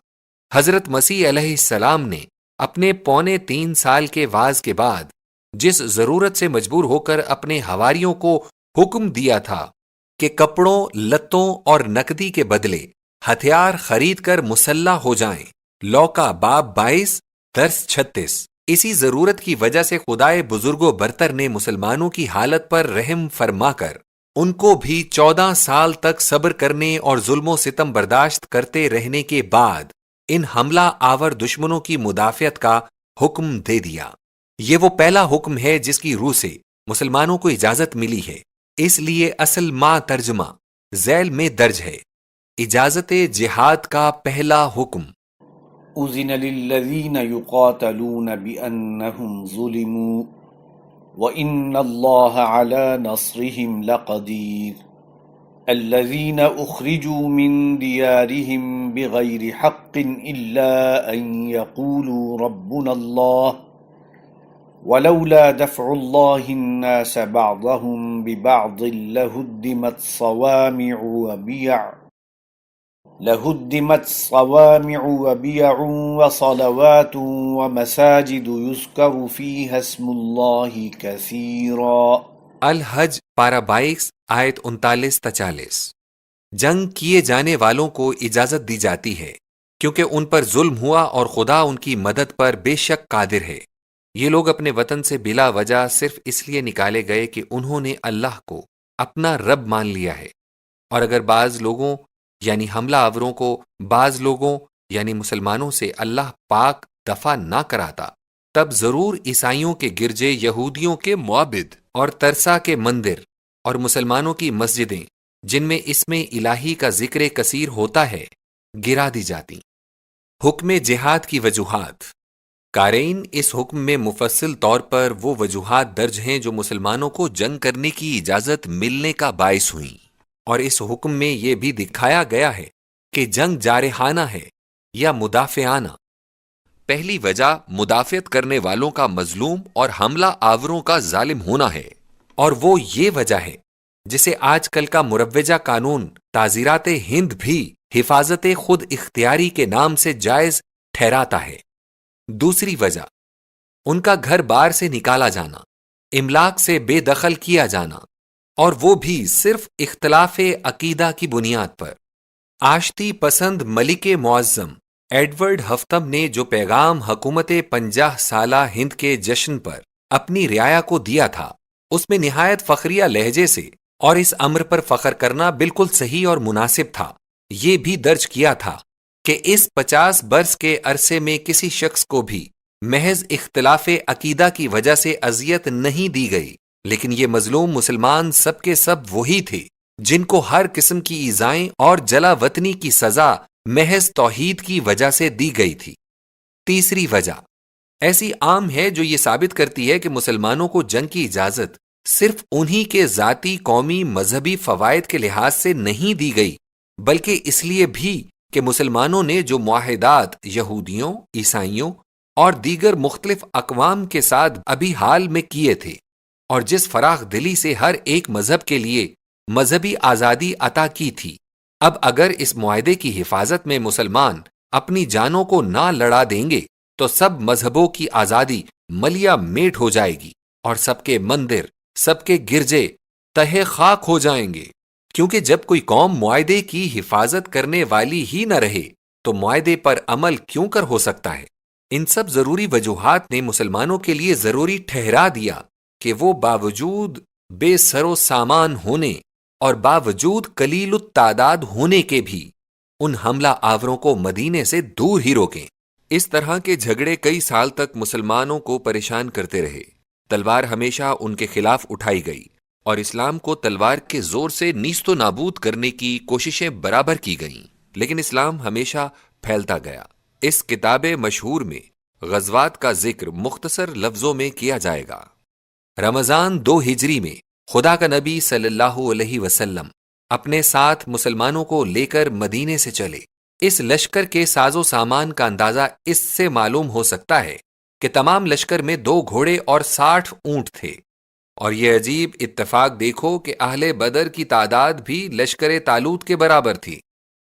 حضرت مسیح علیہ السلام نے اپنے 3.25 سال کے وعظ کے بعد جس ضرورت سے مجبور ہو کر اپنے حواریوں کو حکم دیا تھا کہ کپڑوں، لتوں اور نقدی کے بدلے ہتھیار خرید کر مسلح ہو جائیں، لوکا باب 22 درس 36، اسی ضرورت کی وجہ سے خدائے بزرگ و برتر نے مسلمانوں کی حالت پر رحم فرما کر ان کو بھی 14 سال تک صبر کرنے اور ظلم و ستم برداشت کرتے رہنے کے بعد ان حملہ آور دشمنوں کی مدافعت کا حکم دے دیا۔ یہ وہ پہلا حکم ہے جس کی روح سے مسلمانوں کو اجازت ملی ہے، اس لیے اصل ما ترجمہ ذیل میں درج ہے۔ اجازت جہاد کا پہلا حکم۔ أذن للذين يقاتلون بأنهم ظلموا وإن الله على نصرهم لقدير الذين أخرجوا من ديارهم بغير حق إلا أن يقولوا ربنا الله ولولا دفع الله الناس بعضهم ببعض لهدمت صوامع وبيع لهدمت صوامع وبيع وصلوات ومساجد يذكر فيها اسم الله كثيرا۔ الحج پارہ 22 آیت 39-40۔ جنگ کیے جانے والوں کو اجازت دی جاتی ہے کیونکہ ان پر ظلم ہوا اور خدا ان کی مدد پر بے شک قادر ہے۔ یہ لوگ اپنے وطن سے بلا وجہ صرف اس لیے نکالے گئے کہ انہوں نے اللہ کو اپنا رب مان لیا ہے، اور اگر بعض لوگوں یعنی حملہ آوروں کو بعض لوگوں یعنی مسلمانوں سے اللہ پاک دفع نہ کراتا، تب ضرور عیسائیوں کے گرجے، یہودیوں کے معبد اور ترسا کے مندر اور مسلمانوں کی مسجدیں جن میں اسم الہی کا ذکر کثیر ہوتا ہے گرا دی جاتی۔ حکم جہاد کی وجوہات۔ قارئین، اس حکم میں مفصل طور پر وہ وجوہات درج ہیں جو مسلمانوں کو جنگ کرنے کی اجازت ملنے کا باعث ہوئیں، اور اس حکم میں یہ بھی دکھایا گیا ہے کہ جنگ جارحانہ ہے یا مدافعانہ۔ پہلی وجہ مدافعت کرنے والوں کا مظلوم اور حملہ آوروں کا ظالم ہونا ہے، اور وہ یہ وجہ ہے جسے آج کل کا مروجہ قانون تعزیرات ہند بھی حفاظت خود اختیاری کے نام سے جائز ٹھہراتا ہے۔ دوسری وجہ ان کا گھر بار سے نکالا جانا، املاک سے بے دخل کیا جانا، اور وہ بھی صرف اختلاف عقیدہ کی بنیاد پر۔ آشتی پسند ملک معظم ایڈورڈ ہفتم نے جو پیغام حکومت 50 سالہ ہند کے جشن پر اپنی رعایا کو دیا تھا، اس میں نہایت فخریہ لہجے سے اور اس امر پر فخر کرنا بالکل صحیح اور مناسب تھا۔ یہ بھی درج کیا تھا کہ اس 50 برس کے عرصے میں کسی شخص کو بھی محض اختلاف عقیدہ کی وجہ سے اذیت نہیں دی گئی، لیکن یہ مظلوم مسلمان سب کے سب وہی تھے جن کو ہر قسم کی ایذائیں اور جلا وطنی کی سزا محض توحید کی وجہ سے دی گئی تھی۔ تیسری وجہ ایسی عام ہے جو یہ ثابت کرتی ہے کہ مسلمانوں کو جنگ کی اجازت صرف انہی کے ذاتی، قومی، مذہبی فوائد کے لحاظ سے نہیں دی گئی، بلکہ اس لیے بھی کہ مسلمانوں نے جو معاہدات یہودیوں، عیسائیوں اور دیگر مختلف اقوام کے ساتھ ابھی حال میں کیے تھے، اور جس فراخ دلی سے ہر ایک مذہب کے لیے مذہبی آزادی عطا کی تھی، اب اگر اس معاہدے کی حفاظت میں مسلمان اپنی جانوں کو نہ لڑا دیں گے تو سب مذہبوں کی آزادی ملیا میٹ ہو جائے گی، اور سب کے مندر، سب کے گرجے تہے خاک ہو جائیں گے، کیونکہ جب کوئی قوم معاہدے کی حفاظت کرنے والی ہی نہ رہے تو معاہدے پر عمل کیوں کر ہو سکتا ہے؟ ان سب ضروری وجوہات نے مسلمانوں کے لیے ضروری ٹھہرا دیا کہ وہ باوجود بے سر و سامان ہونے اور باوجود قلیل التعداد ہونے کے بھی ان حملہ آوروں کو مدینے سے دور ہی روکیں۔ اس طرح کے جھگڑے کئی سال تک مسلمانوں کو پریشان کرتے رہے۔ تلوار ہمیشہ ان کے خلاف اٹھائی گئی اور اسلام کو تلوار کے زور سے نیست و نابود کرنے کی کوششیں برابر کی گئیں، لیکن اسلام ہمیشہ پھیلتا گیا۔ اس کتاب مشہور میں غزوات کا ذکر مختصر لفظوں میں کیا جائے گا۔ رمضان 2 ہجری میں خدا کا نبی صلی اللہ علیہ وسلم اپنے ساتھ مسلمانوں کو لے کر مدینے سے چلے۔ اس لشکر کے ساز و سامان کا اندازہ اس سے معلوم ہو سکتا ہے کہ تمام لشکر میں 2 گھوڑے اور 60 اونٹ تھے، اور یہ عجیب اتفاق دیکھو کہ اہل بدر کی تعداد بھی لشکر طالوت کے برابر تھی،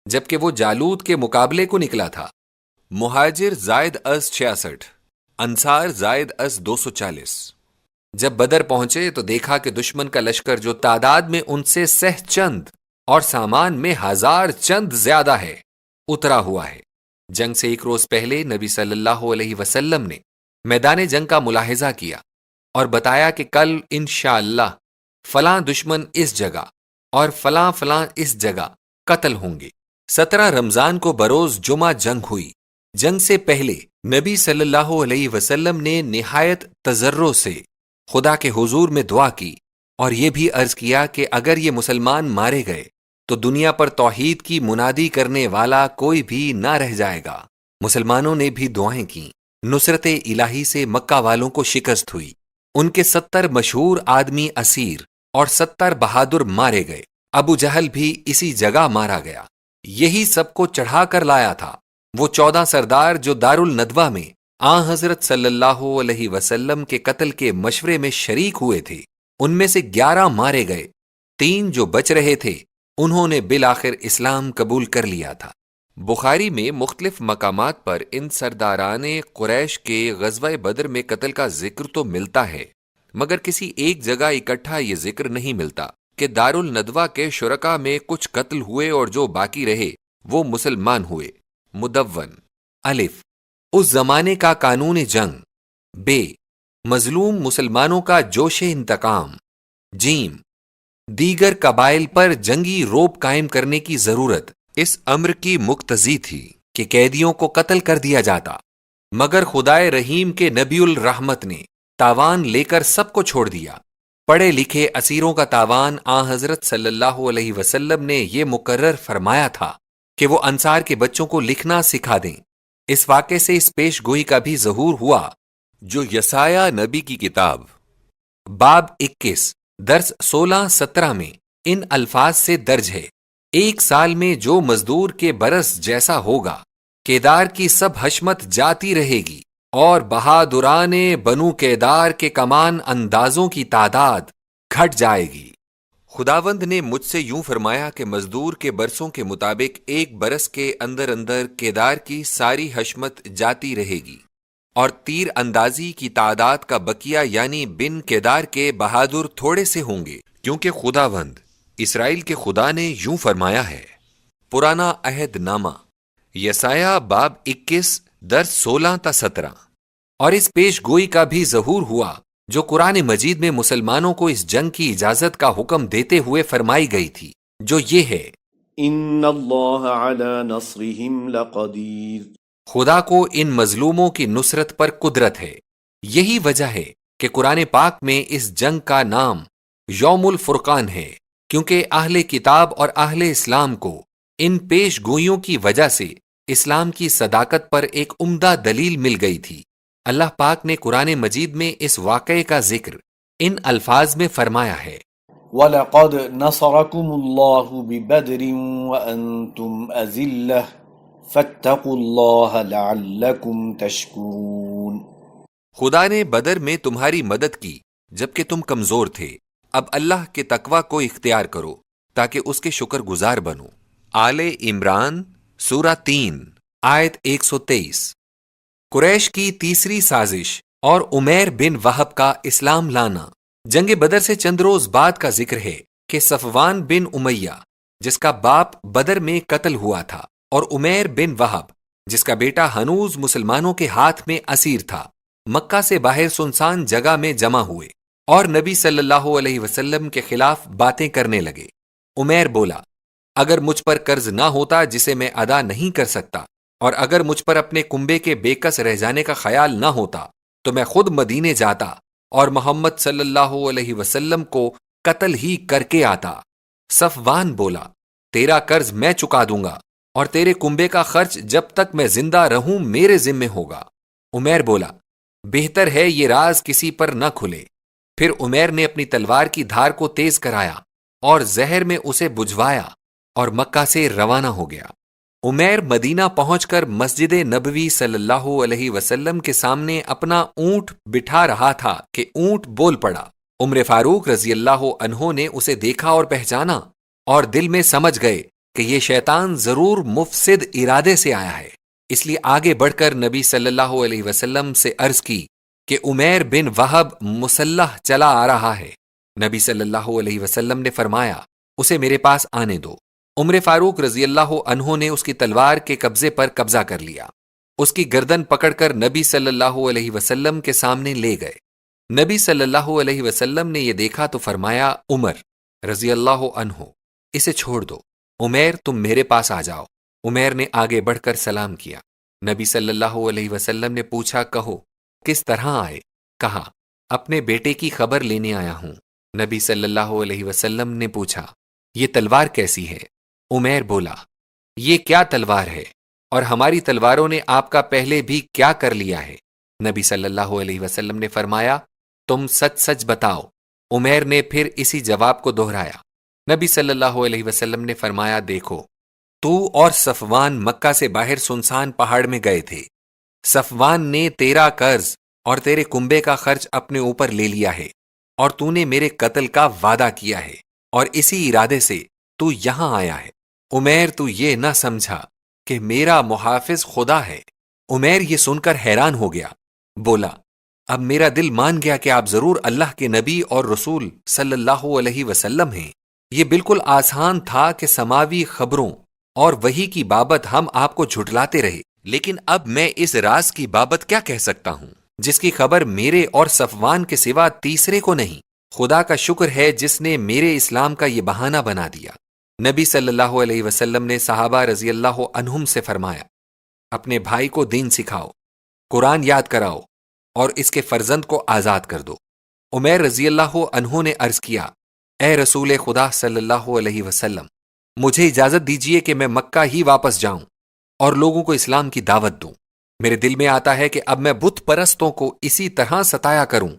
جبکہ وہ جالوت کے مقابلے کو نکلا تھا۔ مہاجر زائد از 66، انصار زائد از 240۔ جب بدر پہنچے تو دیکھا کہ دشمن کا لشکر جو تعداد میں ان سے سہ چند اور سامان میں 1000 چند زیادہ ہے، اترا ہوا ہے۔ جنگ سے 1 روز پہلے نبی صلی اللہ علیہ وسلم نے میدان جنگ کا ملاحظہ کیا اور بتایا کہ کل انشاءاللہ فلاں دشمن اس جگہ اور فلاں فلاں اس جگہ قتل ہوں گے۔ 17 رمضان کو بروز جمعہ جنگ ہوئی۔ جنگ سے پہلے نبی صلی اللہ علیہ وسلم نے نہایت تضرع سے خدا کے حضور میں دعا کی اور یہ بھی عرض کیا کہ اگر یہ مسلمان مارے گئے تو دنیا پر توحید کی منادی کرنے والا کوئی بھی نہ رہ جائے گا۔ مسلمانوں نے بھی دعائیں کیں۔ نصرت الہی سے مکہ والوں کو شکست ہوئی۔ ان کے 70 مشہور آدمی اسیر اور 70 بہادر مارے گئے۔ ابو جہل بھی اسی جگہ مارا گیا۔ یہی سب کو چڑھا کر لایا تھا وہ 14 سردار جو دارالندوہ میں آن حضرت صلی اللہ علیہ وسلم کے قتل کے مشورے میں شریک ہوئے تھے۔ ان میں سے 11 مارے گئے، 3 جو بچ رہے تھے انہوں نے بالآخر اسلام قبول کر لیا تھا۔ بخاری میں مختلف مقامات پر ان سرداران قریش کے غزوہ بدر میں قتل کا ذکر تو ملتا ہے، مگر کسی ایک جگہ اکٹھا یہ ذکر نہیں ملتا کہ دارالندوہ کے شرکا میں کچھ قتل ہوئے اور جو باقی رہے وہ مسلمان ہوئے۔ مدون الف اس زمانے کا قانون جنگ، بے مظلوم مسلمانوں کا جوش انتقام، جیم دیگر قبائل پر جنگی روب قائم کرنے کی ضرورت اس امر کی مقتضی تھی کہ قیدیوں کو قتل کر دیا جاتا، مگر خدائے رحیم کے نبی الرحمت نے تاوان لے کر سب کو چھوڑ دیا۔ پڑھے لکھے اسیروں کا تاوان حضرت صلی اللہ علیہ وسلم نے یہ مقرر فرمایا تھا کہ وہ انصار کے بچوں کو لکھنا سکھا دیں۔ اس واقعے سے اس پیش گوئی کا بھی ظہور ہوا جو یسایہ نبی کی کتاب باب 21 درس 16-17 میں ان الفاظ سے درج ہے: ایک سال میں جو مزدور کے برس جیسا ہوگا، کیدار کی سب حشمت جاتی رہے گی اور بہادران بنو کیدار کے کمان اندازوں کی تعداد گھٹ جائے گی۔ خداوند نے مجھ سے یوں فرمایا کہ مزدور کے برسوں کے مطابق ایک برس کے اندر اندر کیدار کی ساری حشمت جاتی رہے گی، اور تیر اندازی کی تعداد کا بقیہ یعنی بن کیدار کے بہادر تھوڑے سے ہوں گے، کیونکہ خداوند اسرائیل کے خدا نے یوں فرمایا ہے۔ پرانا عہد نامہ یسایہ باب 21 درس 16-17۔ اور اس پیش گوئی کا بھی ظہور ہوا جو قرآن مجید میں مسلمانوں کو اس جنگ کی اجازت کا حکم دیتے ہوئے فرمائی گئی تھی، جو یہ ہے: ان اللہ علی نصرہم لقدیر۔ خدا کو ان مظلوموں کی نصرت پر قدرت ہے۔ یہی وجہ ہے کہ قرآن پاک میں اس جنگ کا نام یوم الفرقان ہے، کیونکہ اہل کتاب اور اہل اسلام کو ان پیش گوئیوں کی وجہ سے اسلام کی صداقت پر ایک عمدہ دلیل مل گئی تھی۔ اللہ پاک نے قرآن مجید میں اس واقعے کا ذکر ان الفاظ میں فرمایا ہے: وَلَقَدْ نَصَرَكُمُ اللَّهُ بِبَدْرٍ وَأَنْتُمْ أَذِلَّةٌ فَاتَّقُوا اللَّهَ لَعَلَّكُمْ تَشْكُرُونَ۔ خدا نے بدر میں تمہاری مدد کی جبکہ تم کمزور تھے، اب اللہ کے تقوی کو اختیار کرو تاکہ اس کے شکر گزار بنو۔ آل عمران سورہ 3 آیت 123۔ قریش کی تیسری سازش اور عمیر بن وہب کا اسلام لانا۔ جنگ بدر سے چند روز بعد کا ذکر ہے کہ صفوان بن امیہ جس کا باپ بدر میں قتل ہوا تھا اور عمیر بن وہب جس کا بیٹا ہنوز مسلمانوں کے ہاتھ میں اسیر تھا، مکہ سے باہر سنسان جگہ میں جمع ہوئے اور نبی صلی اللہ علیہ وسلم کے خلاف باتیں کرنے لگے۔ عمیر بولا: اگر مجھ پر قرض نہ ہوتا جسے میں ادا نہیں کر سکتا، اور اگر مجھ پر اپنے کنبے کے بے کس رہ جانے کا خیال نہ ہوتا تو میں خود مدینے جاتا اور محمد صلی اللہ علیہ وسلم کو قتل ہی کر کے آتا۔ صفوان بولا: تیرا قرض میں چکا دوں گا اور تیرے کنبے کا خرچ جب تک میں زندہ رہوں میرے ذمے ہوگا۔ عمیر بولا: بہتر ہے یہ راز کسی پر نہ کھلے۔ پھر عمیر نے اپنی تلوار کی دھار کو تیز کرایا اور زہر میں اسے بجھوایا اور مکہ سے روانہ ہو گیا۔ عمیر مدینہ پہنچ کر مسجد نبوی صلی اللہ علیہ وسلم کے سامنے اپنا اونٹ بٹھا رہا تھا کہ اونٹ بول پڑا۔ عمر فاروق رضی اللہ عنہ نے اسے دیکھا اور پہچانا اور دل میں سمجھ گئے کہ یہ شیطان ضرور مفسد ارادے سے آیا ہے، اس لیے آگے بڑھ کر نبی صلی اللہ علیہ وسلم سے عرض کی کہ عمیر بن وہب مسلح چلا آ رہا ہے۔ نبی صلی اللہ علیہ وسلم نے فرمایا: اسے میرے پاس آنے دو۔ عمر فاروق رضی اللہ عنہ نے اس کی تلوار کے قبضے پر قبضہ کر لیا، اس کی گردن پکڑ کر نبی صلی اللہ علیہ وسلم کے سامنے لے گئے۔ نبی صلی اللہ علیہ وسلم نے یہ دیکھا تو فرمایا: عمر رضی اللہ عنہ، اسے چھوڑ دو، عمیر تم میرے پاس آ جاؤ۔ عمیر نے آگے بڑھ کر سلام کیا۔ نبی صلی اللہ علیہ وسلم نے پوچھا: کہو کس طرح آئے؟ کہا: اپنے بیٹے کی خبر لینے آیا ہوں۔ نبی صلی اللہ علیہ وسلم نے پوچھا: یہ تلوار کیسی ہے؟ عمیر بولا: یہ کیا تلوار ہے، اور ہماری تلواروں نے آپ کا پہلے بھی کیا کر لیا ہے؟ نبی صلی اللہ علیہ وسلم نے فرمایا: تم سچ سچ بتاؤ۔ عمیر نے پھر اسی جواب کو دہرایا۔ نبی صلی اللہ علیہ وسلم نے فرمایا: دیکھو، تو اور صفوان مکہ سے باہر سنسان پہاڑ میں گئے تھے۔ صفوان نے تیرا قرض اور تیرے کنبے کا خرچ اپنے اوپر لے لیا ہے، اور تو نے میرے قتل کا وعدہ کیا ہے، اور اسی ارادے سے تو یہاں آیا ہے۔ عمیر تو یہ نہ سمجھا کہ میرا محافظ خدا ہے۔ عمیر یہ سن کر حیران ہو گیا، بولا اب میرا دل مان گیا کہ آپ ضرور اللہ کے نبی اور رسول صلی اللہ علیہ وسلم ہیں۔ یہ بالکل آسان تھا کہ سماوی خبروں اور وحی کی بابت ہم آپ کو جھٹلاتے رہے، لیکن اب میں اس راز کی بابت کیا کہہ سکتا ہوں جس کی خبر میرے اور صفوان کے سوا تیسرے کو نہیں؟ خدا کا شکر ہے جس نے میرے اسلام کا یہ بہانہ بنا دیا۔ نبی صلی اللہ علیہ وسلم نے صحابہ رضی اللہ عنہم سے فرمایا، اپنے بھائی کو دین سکھاؤ، قرآن یاد کراؤ اور اس کے فرزند کو آزاد کر دو۔ عمیر رضی اللہ عنہ نے عرض کیا، اے رسول خدا صلی اللہ علیہ وسلم، مجھے اجازت دیجیے کہ میں مکہ ہی واپس جاؤں اور لوگوں کو اسلام کی دعوت دوں۔ میرے دل میں آتا ہے کہ اب میں بت پرستوں کو اسی طرح ستایا کروں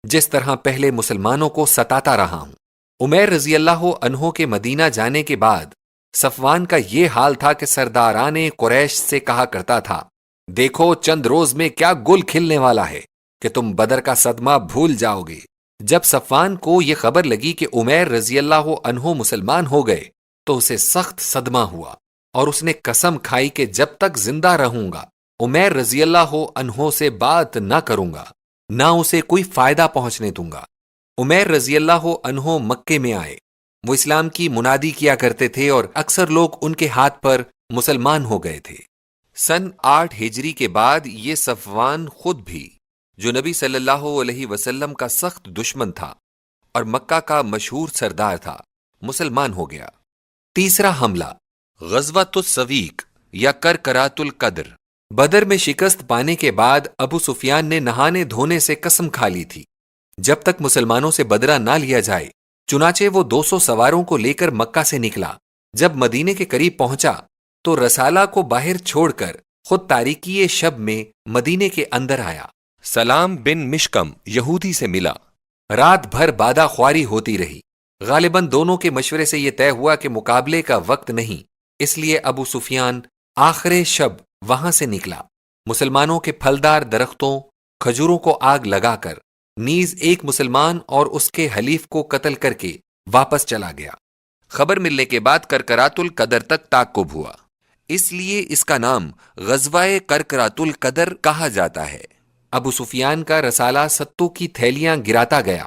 جس طرح پہلے مسلمانوں کو ستاتا رہا ہوں۔ عمیر رضی اللہ عنہ کے مدینہ جانے کے بعد صفوان کا یہ حال تھا کہ سرداران قریش سے کہا کرتا تھا، دیکھو چند روز میں کیا گل کھلنے والا ہے کہ تم بدر کا صدمہ بھول جاؤ گے۔ جب صفوان کو یہ خبر لگی کہ عمیر رضی اللہ عنہ مسلمان ہو گئے تو اسے سخت صدمہ ہوا اور اس نے قسم کھائی کہ جب تک زندہ رہوں گا عمیر رضی اللہ عنہ سے بات نہ کروں گا، نہ اسے کوئی فائدہ پہنچنے دوں گا۔ عمیر رضی اللہ عنہ مکے میں آئے، وہ اسلام کی منادی کیا کرتے تھے اور اکثر لوگ ان کے ہاتھ پر مسلمان ہو گئے تھے۔ سن 8 ہجری کے بعد یہ صفوان خود بھی، جو نبی صلی اللہ علیہ وسلم کا سخت دشمن تھا اور مکہ کا مشہور سردار تھا، مسلمان ہو گیا۔ تیسرا حملہ، غزوۃ السویق یا کرکرات القدر۔ بدر میں شکست پانے کے بعد ابو سفیان نے نہانے دھونے سے قسم کھا لی تھی جب تک مسلمانوں سے بدلہ نہ لیا جائے، چنانچہ وہ 200 سواروں کو لے کر مکہ سے نکلا۔ جب مدینے کے قریب پہنچا تو رسالہ کو باہر چھوڑ کر خود تاریکی شب میں مدینے کے اندر آیا۔ سلام بن مشکم یہودی سے ملا، رات بھر بادہ خواری ہوتی رہی۔ غالباً دونوں کے مشورے سے یہ طے ہوا کہ مقابلے کا وقت نہیں، اس لیے ابو سفیان آخر شب وہاں سے نکلا۔ مسلمانوں کے پھلدار درختوں، کھجوروں کو آگ لگا کر، نیز ایک مسلمان اور اس کے حلیف کو قتل کر کے واپس چلا گیا۔ خبر ملنے کے بعد کرکرات القدر تک تعقب ہوا، اس لیے اس کا نام غزوہ کرکرات القدر کہا جاتا ہے۔ ابو سفیان کا رسالہ ستو کی تھیلیاں گراتا گیا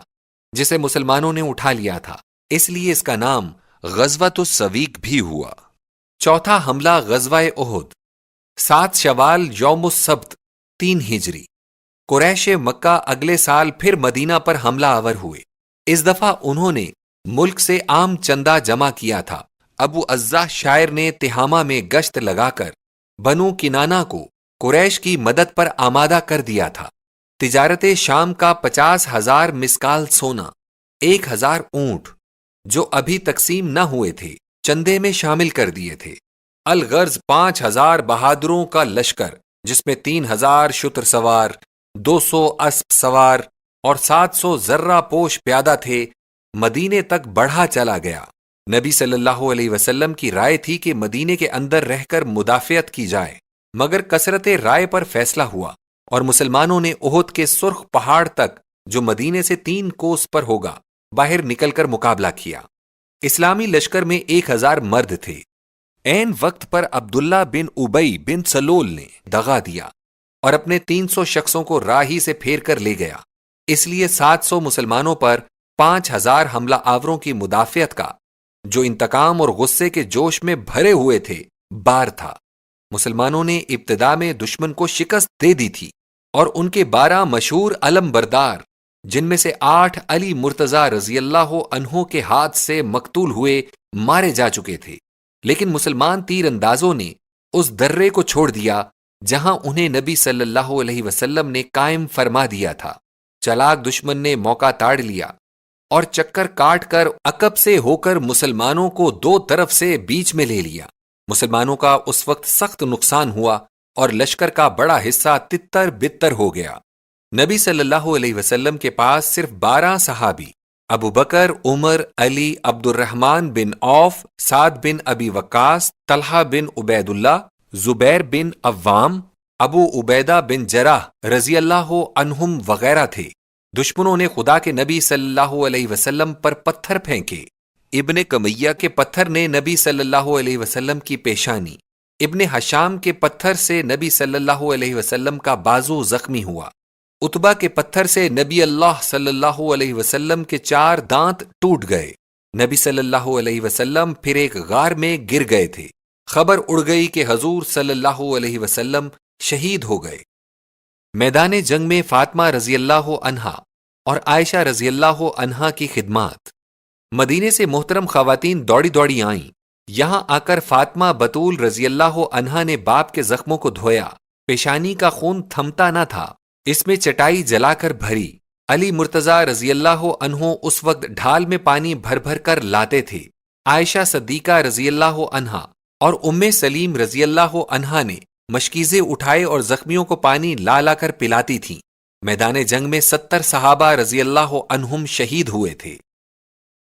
جسے مسلمانوں نے اٹھا لیا تھا، اس لیے اس کا نام غزوۃ السویق بھی ہوا۔ چوتھا حملہ غزوہ احد، 7 شوال یوم السبت 3 ہجری۔ قریش مکہ اگلے سال پھر مدینہ پر حملہ آور ہوئے۔ اس دفعہ انہوں نے ملک سے عام چندہ جمع کیا تھا۔ ابو عزہ شاعر نے تہامہ میں گشت لگا کر بنو کنانہ کو قریش کی مدد پر آمادہ کر دیا تھا۔ تجارت شام کا 50,000 مسکال سونا، 1,000 اونٹ جو ابھی تقسیم نہ ہوئے تھے چندے میں شامل کر دیے تھے۔ الغرض 5,000 بہادروں کا لشکر جس میں 3,000 شتر سوار، 200 اسب سوار اور 700 ذرہ پوش پیادہ تھے، مدینے تک بڑھا چلا گیا۔ نبی صلی اللہ علیہ وسلم کی رائے تھی کہ مدینے کے اندر رہ کر مدافعت کی جائے، مگر کثرت رائے پر فیصلہ ہوا اور مسلمانوں نے احد کے سرخ پہاڑ تک جو مدینے سے 3 کوس پر ہوگا باہر نکل کر مقابلہ کیا۔ اسلامی لشکر میں 1,000 مرد تھے۔ عین وقت پر عبداللہ بن ابی بن سلول نے دغا دیا اور اپنے 300 شخصوں کو راہی سے پھیر کر لے گیا، اس لیے 700 مسلمانوں پر 5,000 حملہ آوروں کی مدافعت کا، جو انتقام اور غصے کے جوش میں بھرے ہوئے تھے، بار تھا۔ مسلمانوں نے ابتدا میں دشمن کو شکست دے دی تھی اور ان کے 12 مشہور علم بردار، جن میں سے 8 علی مرتضی رضی اللہ عنہ کے ہاتھ سے مقتول ہوئے، مارے جا چکے تھے، لیکن مسلمان تیر اندازوں نے اس درے کو چھوڑ دیا جہاں انہیں نبی صلی اللہ علیہ وسلم نے قائم فرما دیا تھا۔ چلاک دشمن نے موقع تاڑ لیا اور چکر کاٹ کر عقب سے ہو کر مسلمانوں کو 2 طرف سے بیچ میں لے لیا۔ مسلمانوں کا اس وقت سخت نقصان ہوا اور لشکر کا بڑا حصہ تتر بتر ہو گیا۔ نبی صلی اللہ علیہ وسلم کے پاس صرف 12 صحابی، ابو بکر، عمر، علی، عبد الرحمن بن عوف، سعد بن ابی وقاص، طلحہ بن عبید اللہ، زبیر بن عوام، ابو عبیدہ بن جراح رضی اللہ عنہم وغیرہ تھے۔ دشمنوں نے خدا کے نبی صلی اللہ علیہ وسلم پر پتھر پھینکے۔ ابن کمیہ کے پتھر نے نبی صلی اللہ علیہ وسلم کی پیشانی ابن حشام کے پتھر سے نبی صلی اللہ علیہ وسلم کا بازو زخمی ہوا۔ اتبا کے پتھر سے نبی اللہ صلی اللہ علیہ وسلم کے 4 دانت ٹوٹ گئے۔ نبی صلی اللہ علیہ وسلم پھر ایک غار میں گر گئے تھے۔ خبر اڑ گئی کہ حضور صلی اللہ علیہ وسلم شہید ہو گئے۔ میدان جنگ میں فاطمہ رضی اللہ عنہا اور عائشہ رضی اللہ عنہا کی خدمات۔ مدینے سے محترم خواتین دوڑی دوڑی آئیں۔ یہاں آ کر فاطمہ بطول رضی اللہ عنہا نے باپ کے زخموں کو دھویا۔ پیشانی کا خون تھمتا نہ تھا، اس میں چٹائی جلا کر بھری۔ علی مرتضیٰ رضی اللہ عنہ اس وقت ڈھال میں پانی بھر بھر کر لاتے تھے۔ عائشہ صدیقہ رضی اللہ عنہا اور ام سلیم رضی اللہ عنہا نے مشکیزے اٹھائے اور زخمیوں کو پانی لا لا کر پلاتی تھیں۔ میدان جنگ میں 70 صحابہ رضی اللہ عنہم شہید ہوئے تھے۔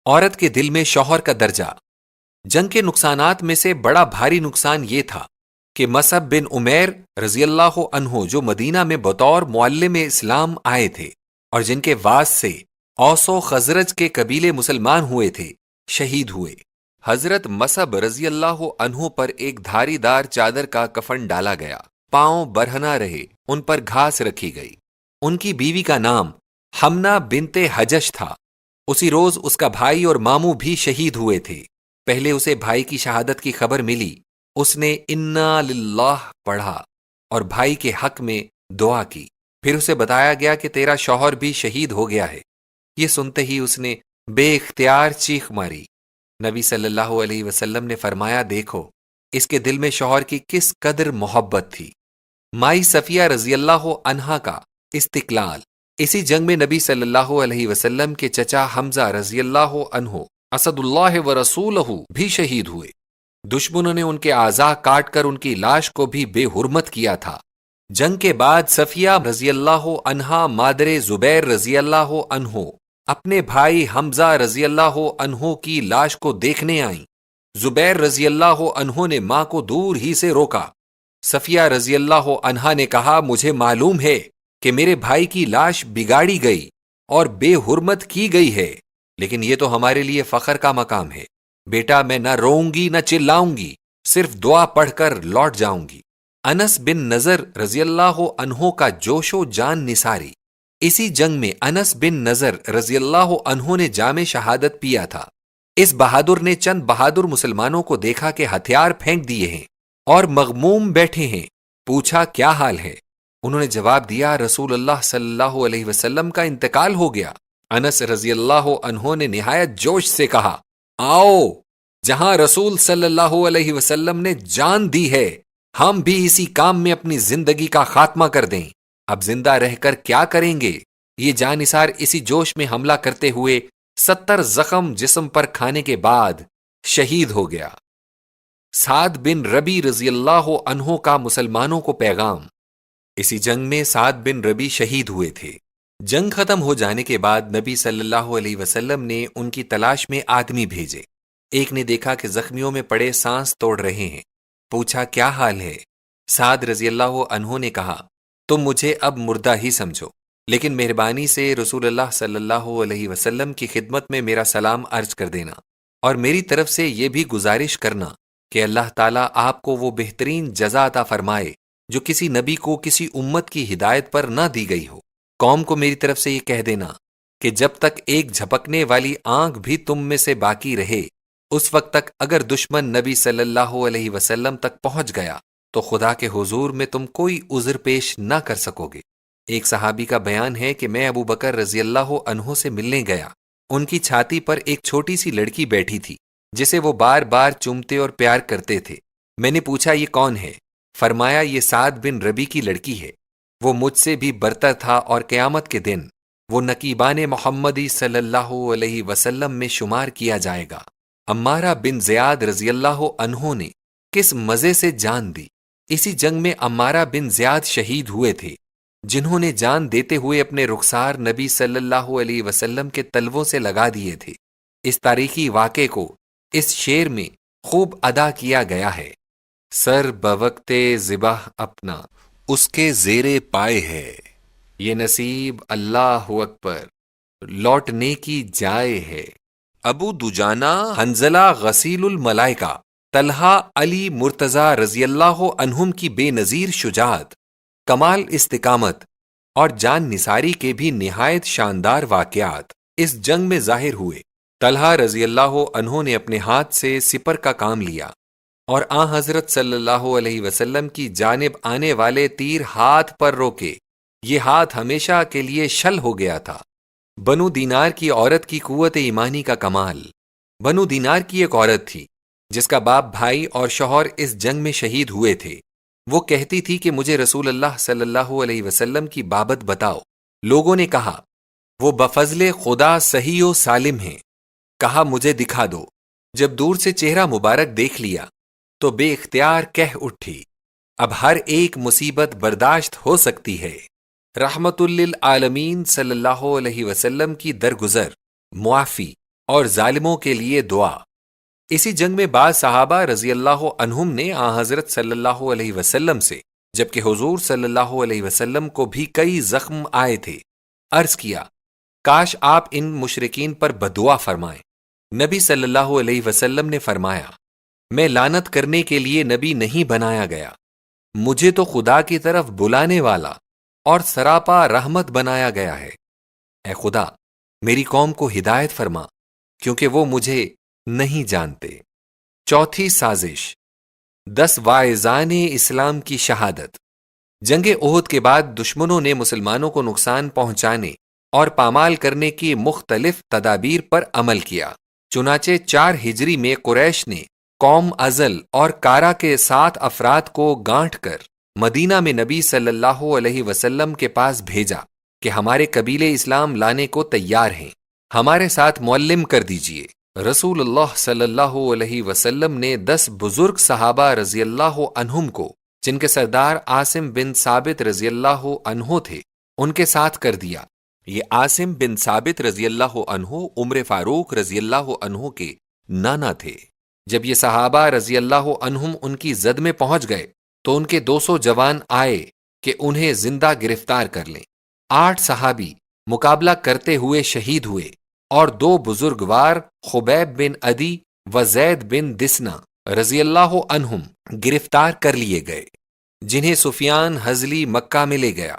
عورت کے دل میں شوہر کا درجہ۔ جنگ کے نقصانات میں سے بڑا بھاری نقصان یہ تھا کہ مصعب بن عمیر رضی اللہ عنہ جو مدینہ میں بطور معلم اسلام آئے تھے اور جن کے واس سے اوس و خزرج کے قبیلے مسلمان ہوئے تھے، شہید ہوئے۔ حضرت مصعب رضی اللہ عنہ پر ایک دھاری دار چادر کا کفن ڈالا گیا، پاؤں برہنہ رہے، ان پر گھاس رکھی گئی۔ ان کی بیوی کا نام حمنہ بنت حجش تھا۔ اسی روز اس کا بھائی اور ماموں بھی شہید ہوئے تھے۔ پہلے اسے بھائی کی شہادت کی خبر ملی، اس نے انا للہ پڑھا اور بھائی کے حق میں دعا کی۔ پھر اسے بتایا گیا کہ تیرا شوہر بھی شہید ہو گیا ہے۔ یہ سنتے ہی اس نے بے اختیار چیخ ماری۔ نبی صلی اللہ علیہ وسلم نے فرمایا، دیکھو اس کے دل میں شوہر کی کس قدر محبت تھی۔ مائی صفیہ رضی اللہ عنہا کا استقلال۔ اسی جنگ میں نبی صلی اللہ علیہ وسلم کے چچا حمزہ رضی اللہ عنہ اسد اللہ و رسولہ بھی شہید ہوئے۔ دشمنوں نے ان کے اعضاء کاٹ کر ان کی لاش کو بھی بے حرمت کیا تھا۔ جنگ کے بعد صفیہ رضی اللہ عنہا مادر زبیر رضی اللہ عنہ اپنے بھائی حمزہ رضی اللہ عنہ کی لاش کو دیکھنے آئیں۔ زبیر رضی اللہ عنہ نے ماں کو دور ہی سے روکا۔ صفیہ رضی اللہ عنہا نے کہا، مجھے معلوم ہے کہ میرے بھائی کی لاش بگاڑی گئی اور بے حرمت کی گئی ہے، لیکن یہ تو ہمارے لیے فخر کا مقام ہے۔ بیٹا میں نہ روؤں گی نہ چلاؤں گی، صرف دعا پڑھ کر لوٹ جاؤں گی۔ انس بن نضر رضی اللہ عنہ کا جوش و جان نثاری۔ اسی جنگ میں انس بن نضر رضی اللہ عنہ نے جام شہادت پیا تھا۔ اس بہادر نے چند بہادر مسلمانوں کو دیکھا کہ ہتھیار پھینک دیے ہیں اور مغموم بیٹھے ہیں۔ پوچھا کیا حال ہے؟ انہوں نے جواب دیا، رسول اللہ صلی اللہ علیہ وسلم کا انتقال ہو گیا۔ انس رضی اللہ عنہ نے نہایت جوش سے کہا، آؤ، جہاں رسول صلی اللہ علیہ وسلم نے جان دی ہے، ہم بھی اسی کام میں اپنی زندگی کا خاتمہ کر دیں۔ اب زندہ رہ کر کیا کریں گے؟ یہ جانثار اسی جوش میں حملہ کرتے ہوئے 70 زخم جسم پر کھانے کے بعد شہید ہو گیا۔ سعد بن ربی رضی اللہ عنہ کا مسلمانوں کو پیغام۔ اسی جنگ میں سعد بن ربی شہید ہوئے تھے۔ جنگ ختم ہو جانے کے بعد نبی صلی اللہ علیہ وسلم نے ان کی تلاش میں آدمی بھیجے۔ ایک نے دیکھا کہ زخمیوں میں پڑے سانس توڑ رہے ہیں۔ پوچھا کیا حال ہے؟ سعد رضی اللہ عنہ نے کہا، تم مجھے اب مردہ ہی سمجھو، لیکن مہربانی سے رسول اللہ صلی اللہ علیہ وسلم کی خدمت میں میرا سلام عرض کر دینا، اور میری طرف سے یہ بھی گزارش کرنا کہ اللہ تعالیٰ آپ کو وہ بہترین جزا عطا فرمائے جو کسی نبی کو کسی امت کی ہدایت پر نہ دی گئی ہو۔ قوم کو میری طرف سے یہ کہہ دینا کہ جب تک ایک جھپکنے والی آنکھ بھی تم میں سے باقی رہے، اس وقت تک اگر دشمن نبی صلی اللہ علیہ وسلم تک پہنچ گیا تو خدا کے حضور میں تم کوئی عذر پیش نہ کر سکو گے۔ ایک صحابی کا بیان ہے کہ میں ابو بکر رضی اللہ عنہ سے ملنے گیا۔ ان کی چھاتی پر ایک چھوٹی سی لڑکی بیٹھی تھی جسے وہ بار بار چومتے اور پیار کرتے تھے۔ میں نے پوچھا یہ کون ہے؟ فرمایا یہ سعد بن ربی کی لڑکی ہے، وہ مجھ سے بھی برتر تھا اور قیامت کے دن وہ نقیبان محمدی صلی اللہ علیہ وسلم میں شمار کیا جائے گا۔ عمارہ بن زیاد رضی اللہ عنہ نے کس مزے سے جان دی۔ اسی جنگ میں عمارہ بن زیاد شہید ہوئے تھے، جنہوں نے جان دیتے ہوئے اپنے رخسار نبی صلی اللہ علیہ وسلم کے تلووں سے لگا دیے تھے۔ اس تاریخی واقعے کو اس شعر میں خوب ادا کیا گیا ہے، سر بوقت ذبح اپنا اس کے زیرے پائے ہے، یہ نصیب اللہ اکبر لوٹنے کی جائے ہے۔ ابو دجانہ حنظلہ غسیل الملائکہ طلحہ علی مرتضی رضی اللہ عنہم کی بے نظیر شجاعت، کمال استقامت اور جان نثاری کے بھی نہایت شاندار واقعات اس جنگ میں ظاہر ہوئے۔ طلحہ رضی اللہ عنہ نے اپنے ہاتھ سے سپر کا کام لیا اور آن حضرت صلی اللہ علیہ وسلم کی جانب آنے والے تیر ہاتھ پر روکے۔ یہ ہاتھ ہمیشہ کے لیے شل ہو گیا تھا۔ بنو دینار کی عورت کی قوت ایمانی کا کمال۔ بنو دینار کی ایک عورت تھی جس کا باپ، بھائی اور شوہر اس جنگ میں شہید ہوئے تھے۔ وہ کہتی تھی کہ مجھے رسول اللہ صلی اللہ علیہ وسلم کی بابت بتاؤ۔ لوگوں نے کہا وہ بفضل خدا صحیح و سالم ہیں۔ کہا مجھے دکھا دو۔ جب دور سے چہرہ مبارک دیکھ لیا تو بے اختیار کہہ اٹھی، اب ہر ایک مصیبت برداشت ہو سکتی ہے۔ رحمت للعالمین صلی اللہ علیہ وسلم کی درگزر، معافی اور ظالموں کے لیے دعا۔ اسی جنگ میں بعض صحابہ رضی اللہ عنہم نے آن حضرت صلی اللہ علیہ وسلم سے، جبکہ حضور صلی اللہ علیہ وسلم کو بھی کئی زخم آئے تھے، عرض کیا کاش آپ ان مشرکین پر بددعا فرمائیں۔ نبی صلی اللہ علیہ وسلم نے فرمایا، میں لعنت کرنے کے لیے نبی نہیں بنایا گیا، مجھے تو خدا کی طرف بلانے والا اور سراپا رحمت بنایا گیا ہے۔ اے خدا میری قوم کو ہدایت فرما کیونکہ وہ مجھے نہیں جانتے۔ چوتھی سازش، 10 واعظان اسلام کی شہادت۔ جنگ احد کے بعد دشمنوں نے مسلمانوں کو نقصان پہنچانے اور پامال کرنے کی مختلف تدابیر پر عمل کیا۔ چنانچہ 4 ہجری میں قریش نے قوم ازل اور کارا کے 7 افراد کو گانٹھ کر مدینہ میں نبی صلی اللہ علیہ وسلم کے پاس بھیجا کہ ہمارے قبیلے اسلام لانے کو تیار ہیں، ہمارے ساتھ معلم کر دیجئے۔ رسول اللہ صلی اللہ علیہ وسلم نے 10 بزرگ صحابہ رضی اللہ عنہم کو، جن کے سردار عاصم بن ثابت رضی اللہ عنہ تھے، ان کے ساتھ کر دیا۔ یہ عاصم بن ثابت رضی اللہ عنہ عمر فاروق رضی اللہ عنہ کے نانا تھے۔ جب یہ صحابہ رضی اللہ عنہم ان کی زد میں پہنچ گئے تو ان کے 200 جوان آئے کہ انہیں زندہ گرفتار کر لیں۔ 8 صحابی مقابلہ کرتے ہوئے شہید ہوئے اور 2 بزرگوار خبیب بن عدی و زید بن دسنا رضی اللہ عنہم گرفتار کر لیے گئے، جنہیں سفیان ہزلی مکہ میں لے گیا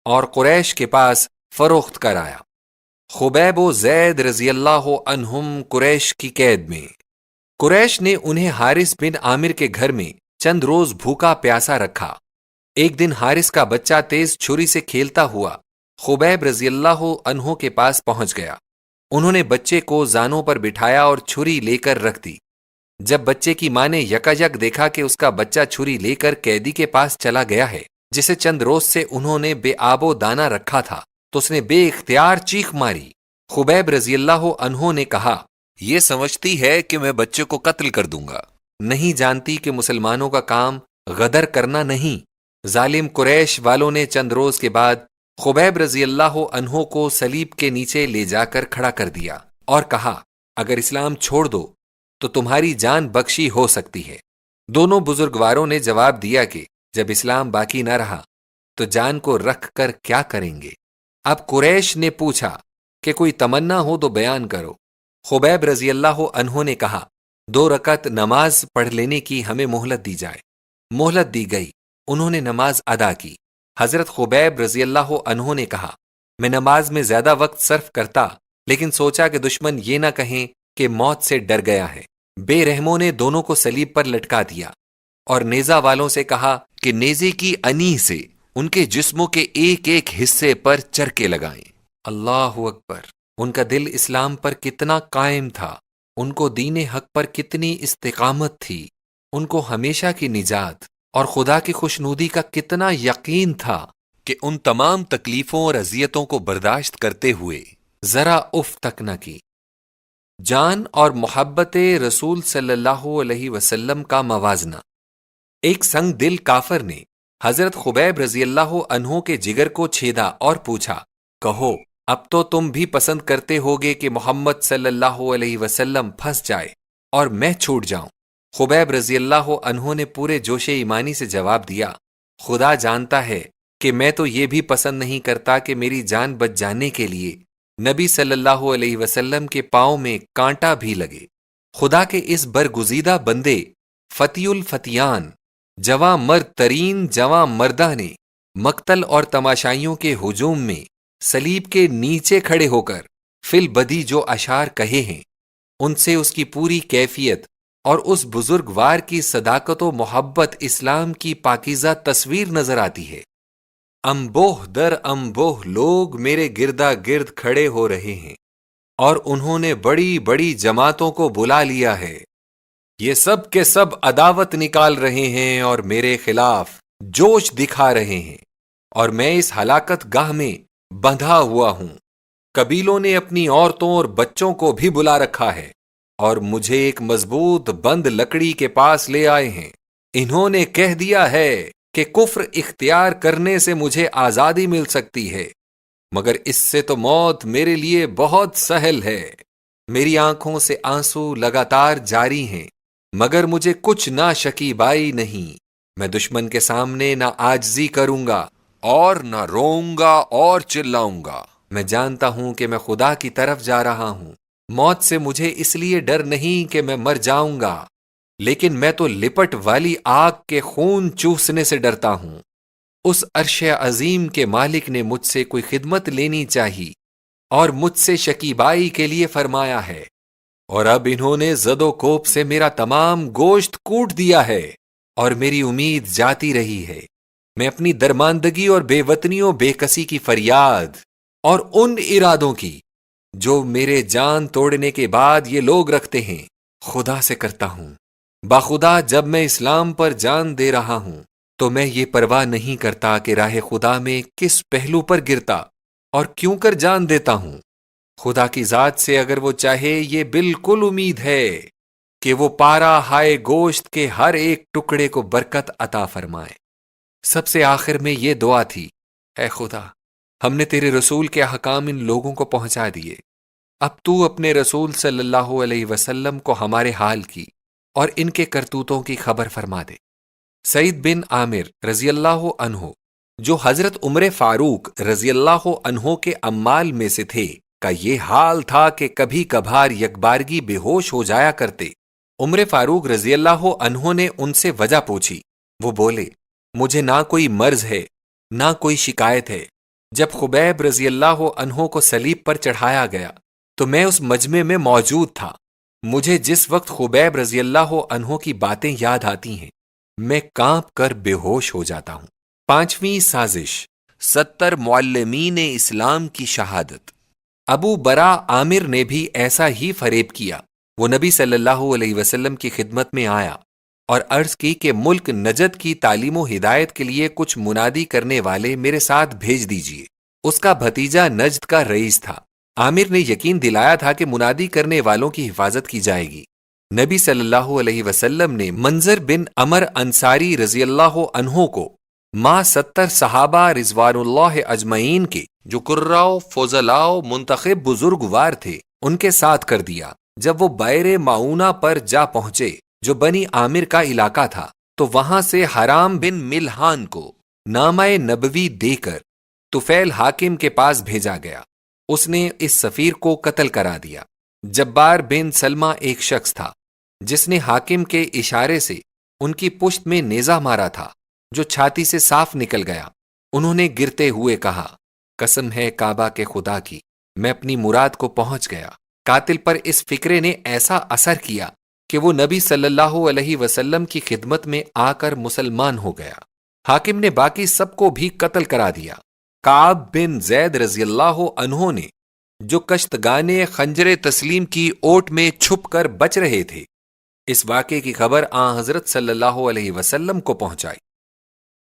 اور قریش کے پاس فروخت کرایا۔ خبیب و زید رضی اللہ عنہم قریش کی قید میں۔ قریش نے انہیں حارث بن عامر کے گھر میں چند روز بھوکا پیاسا رکھا۔ ایک دن حارث کا بچہ تیز چھری سے کھیلتا ہوا خبیب رضی اللہ عنہ کے پاس پہنچ گیا۔ انہوں نے بچے کو زانوں پر بٹھایا اور چھری لے کر رکھ دی۔ جب بچے کی ماں نے یکایک دیکھا کہ اس کا بچہ چھری لے کر قیدی کے پاس چلا گیا ہے جسے چند روز سے انہوں نے بے آب و دانہ رکھا تھا، تو اس نے بے اختیار چیخ ماری۔ خبیب رضی اللہ عنہ نے کہا، یہ سمجھتی ہے کہ میں بچے کو قتل کر دوں گا، نہیں جانتی کہ مسلمانوں کا کام غدر کرنا نہیں۔ ظالم قریش والوں نے چند روز کے بعد خبیب رضی اللہ عنہ کو صلیب کے نیچے لے جا کر کھڑا کر دیا اور کہا، اگر اسلام چھوڑ دو تو تمہاری جان بخشی ہو سکتی ہے۔ دونوں بزرگواروں نے جواب دیا کہ جب اسلام باقی نہ رہا تو جان کو رکھ کر کیا کریں گے۔ اب قریش نے پوچھا کہ کوئی تمنا ہو تو بیان کرو۔ خبیب رضی اللہ عنہ نے کہا، 2 رکعت نماز پڑھ لینے کی ہمیں مہلت دی جائے۔ مہلت دی گئی، انہوں نے نماز ادا کی۔ حضرت خبیب رضی اللہ عنہ نے کہا، میں نماز میں زیادہ وقت صرف کرتا، لیکن سوچا کہ دشمن یہ نہ کہیں کہ موت سے ڈر گیا ہے۔ بے رحموں نے دونوں کو صلیب پر لٹکا دیا اور نیزہ والوں سے کہا کہ نیزے کی انیح سے ان کے جسموں کے ایک ایک حصے پر چرکے لگائیں۔ اللہ اکبر! ان کا دل اسلام پر کتنا قائم تھا، ان کو دین حق پر کتنی استقامت تھی، ان کو ہمیشہ کی نجات اور خدا کی خوشنودی کا کتنا یقین تھا کہ ان تمام تکلیفوں اور اذیتوں کو برداشت کرتے ہوئے ذرا اف تک نہ کی۔ جان اور محبت رسول صلی اللہ علیہ وسلم کا موازنہ۔ ایک سنگ دل کافر نے حضرت خبیب رضی اللہ عنہ کے جگر کو چھیدا اور پوچھا، کہو اب تو تم بھی پسند کرتے ہوگے کہ محمد صلی اللہ علیہ وسلم پھنس جائے اور میں چھوٹ جاؤں۔ خبیب رضی اللہ عنہ نے پورے جوش ایمانی سے جواب دیا، خدا جانتا ہے کہ میں تو یہ بھی پسند نہیں کرتا کہ میری جان بچ جانے کے لیے نبی صلی اللہ علیہ وسلم کے پاؤں میں کانٹا بھی لگے۔ خدا کے اس برگزیدہ بندے فتی الفتیان، جواں مرد ترین جواں مردہ نے مقتل اور تماشائیوں کے ہجوم میں صلیب کے نیچے کھڑے ہو کر فی البدی جو اشعار کہے ہیں، ان سے اس کی پوری کیفیت اور اس بزرگوار کی صداقت و محبت اسلام کی پاکیزہ تصویر نظر آتی ہے۔ انبوہ در انبوہ لوگ میرے گردا گرد کھڑے ہو رہے ہیں اور انہوں نے بڑی بڑی جماعتوں کو بلا لیا ہے، یہ سب کے سب عداوت نکال رہے ہیں اور میرے خلاف جوش دکھا رہے ہیں، اور میں اس ہلاکت گاہ میں بندھا ہوا ہوں۔ قبیلوں نے اپنی عورتوں اور بچوں کو بھی بلا رکھا ہے اور مجھے ایک مضبوط بند لکڑی کے پاس لے آئے ہیں۔ انہوں نے کہہ دیا ہے کہ کفر اختیار کرنے سے مجھے آزادی مل سکتی ہے، مگر اس سے تو موت میرے لیے بہت سہل ہے۔ میری آنکھوں سے آنسو لگاتار جاری ہیں، مگر مجھے کچھ نہ شکیبائی نہیں۔ میں دشمن کے سامنے نہ عاجزی کروں گا اور نہ روؤں گا اور چلاؤں گا۔ میں جانتا ہوں کہ میں خدا کی طرف جا رہا ہوں۔ موت سے مجھے اس لیے ڈر نہیں کہ میں مر جاؤں گا، لیکن میں تو لپٹ والی آگ کے خون چوسنے سے ڈرتا ہوں۔ اس عرش عظیم کے مالک نے مجھ سے کوئی خدمت لینی چاہی اور مجھ سے شکیبائی کے لیے فرمایا ہے، اور اب انہوں نے زد و کوب سے میرا تمام گوشت کوٹ دیا ہے اور میری امید جاتی رہی ہے۔ میں اپنی درماندگی اور بے وطنی و بے کسی کی فریاد اور ان ارادوں کی جو میرے جان توڑنے کے بعد یہ لوگ رکھتے ہیں خدا سے کرتا ہوں۔ باخدا جب میں اسلام پر جان دے رہا ہوں تو میں یہ پرواہ نہیں کرتا کہ راہ خدا میں کس پہلو پر گرتا اور کیوں کر جان دیتا ہوں۔ خدا کی ذات سے اگر وہ چاہے یہ بالکل امید ہے کہ وہ پارا ہائے گوشت کے ہر ایک ٹکڑے کو برکت عطا فرمائے۔ سب سے آخر میں یہ دعا تھی، اے خدا، ہم نے تیرے رسول کے احکام ان لوگوں کو پہنچا دیے، اب تو اپنے رسول صلی اللہ علیہ وسلم کو ہمارے حال کی اور ان کے کرتوتوں کی خبر فرما دے۔ سعید بن عامر رضی اللہ عنہ، جو حضرت عمر فاروق رضی اللہ عنہ کے عمال میں سے تھے، کا یہ حال تھا کہ کبھی کبھار یکبارگی بے ہوش ہو جایا کرتے۔ عمر فاروق رضی اللہ عنہ نے ان سے وجہ پوچھی۔ وہ بولے، مجھے نہ کوئی مرض ہے نہ کوئی شکایت ہے۔ جب خبیب رضی اللہ عنہ کو صلیب پر چڑھایا گیا تو میں اس مجمع میں موجود تھا۔ مجھے جس وقت خبیب رضی اللہ عنہ کی باتیں یاد آتی ہیں میں کانپ کر بے ہوش ہو جاتا ہوں۔ 5ویں سازش، 70 معلمین اسلام کی شہادت۔ ابو برا عامر نے بھی ایسا ہی فریب کیا۔ وہ نبی صلی اللہ علیہ وسلم کی خدمت میں آیا اور عرض کی کہ ملک نجد کی تعلیم و ہدایت کے لیے کچھ منادی کرنے والے میرے ساتھ بھیج دیجیے۔ اس کا بھتیجا نجد کا رئیس تھا۔ عامر نے یقین دلایا تھا کہ منادی کرنے والوں کی حفاظت کی جائے گی۔ نبی صلی اللہ علیہ وسلم نے منظر بن عمر انصاری رضی اللہ عنہ کو ما 70 صحابہ رضوان اللہ اجمعین کے جو قراء فضلاء منتخب بزرگوار تھے ان کے ساتھ کر دیا۔ جب وہ بئر معونہ پر جا پہنچے جو بنی عامر کا علاقہ تھا تو وہاں سے حرام بن ملحان کو نامہ نبوی دے کر طفیل حاکم کے پاس بھیجا گیا۔ اس نے اس سفیر کو قتل کرا دیا۔ جبار بن سلمہ ایک شخص تھا جس نے حاکم کے اشارے سے ان کی پشت میں نیزہ مارا تھا جو چھاتی سے صاف نکل گیا۔ انہوں نے گرتے ہوئے کہا، قسم ہے کعبہ کے خدا کی، میں اپنی مراد کو پہنچ گیا۔ قاتل پر اس فکرے نے ایسا اثر کیا کہ وہ نبی صلی اللہ علیہ وسلم کی خدمت میں آ کر مسلمان ہو گیا۔ حاکم نے باقی سب کو بھی قتل کرا دیا۔ کعب بن زید رضی اللہ عنہ نے جو کشتگانے خنجر تسلیم کی اوٹ میں چھپ کر بچ رہے تھے اس واقعے کی خبر آن حضرت صلی اللہ علیہ وسلم کو پہنچائی۔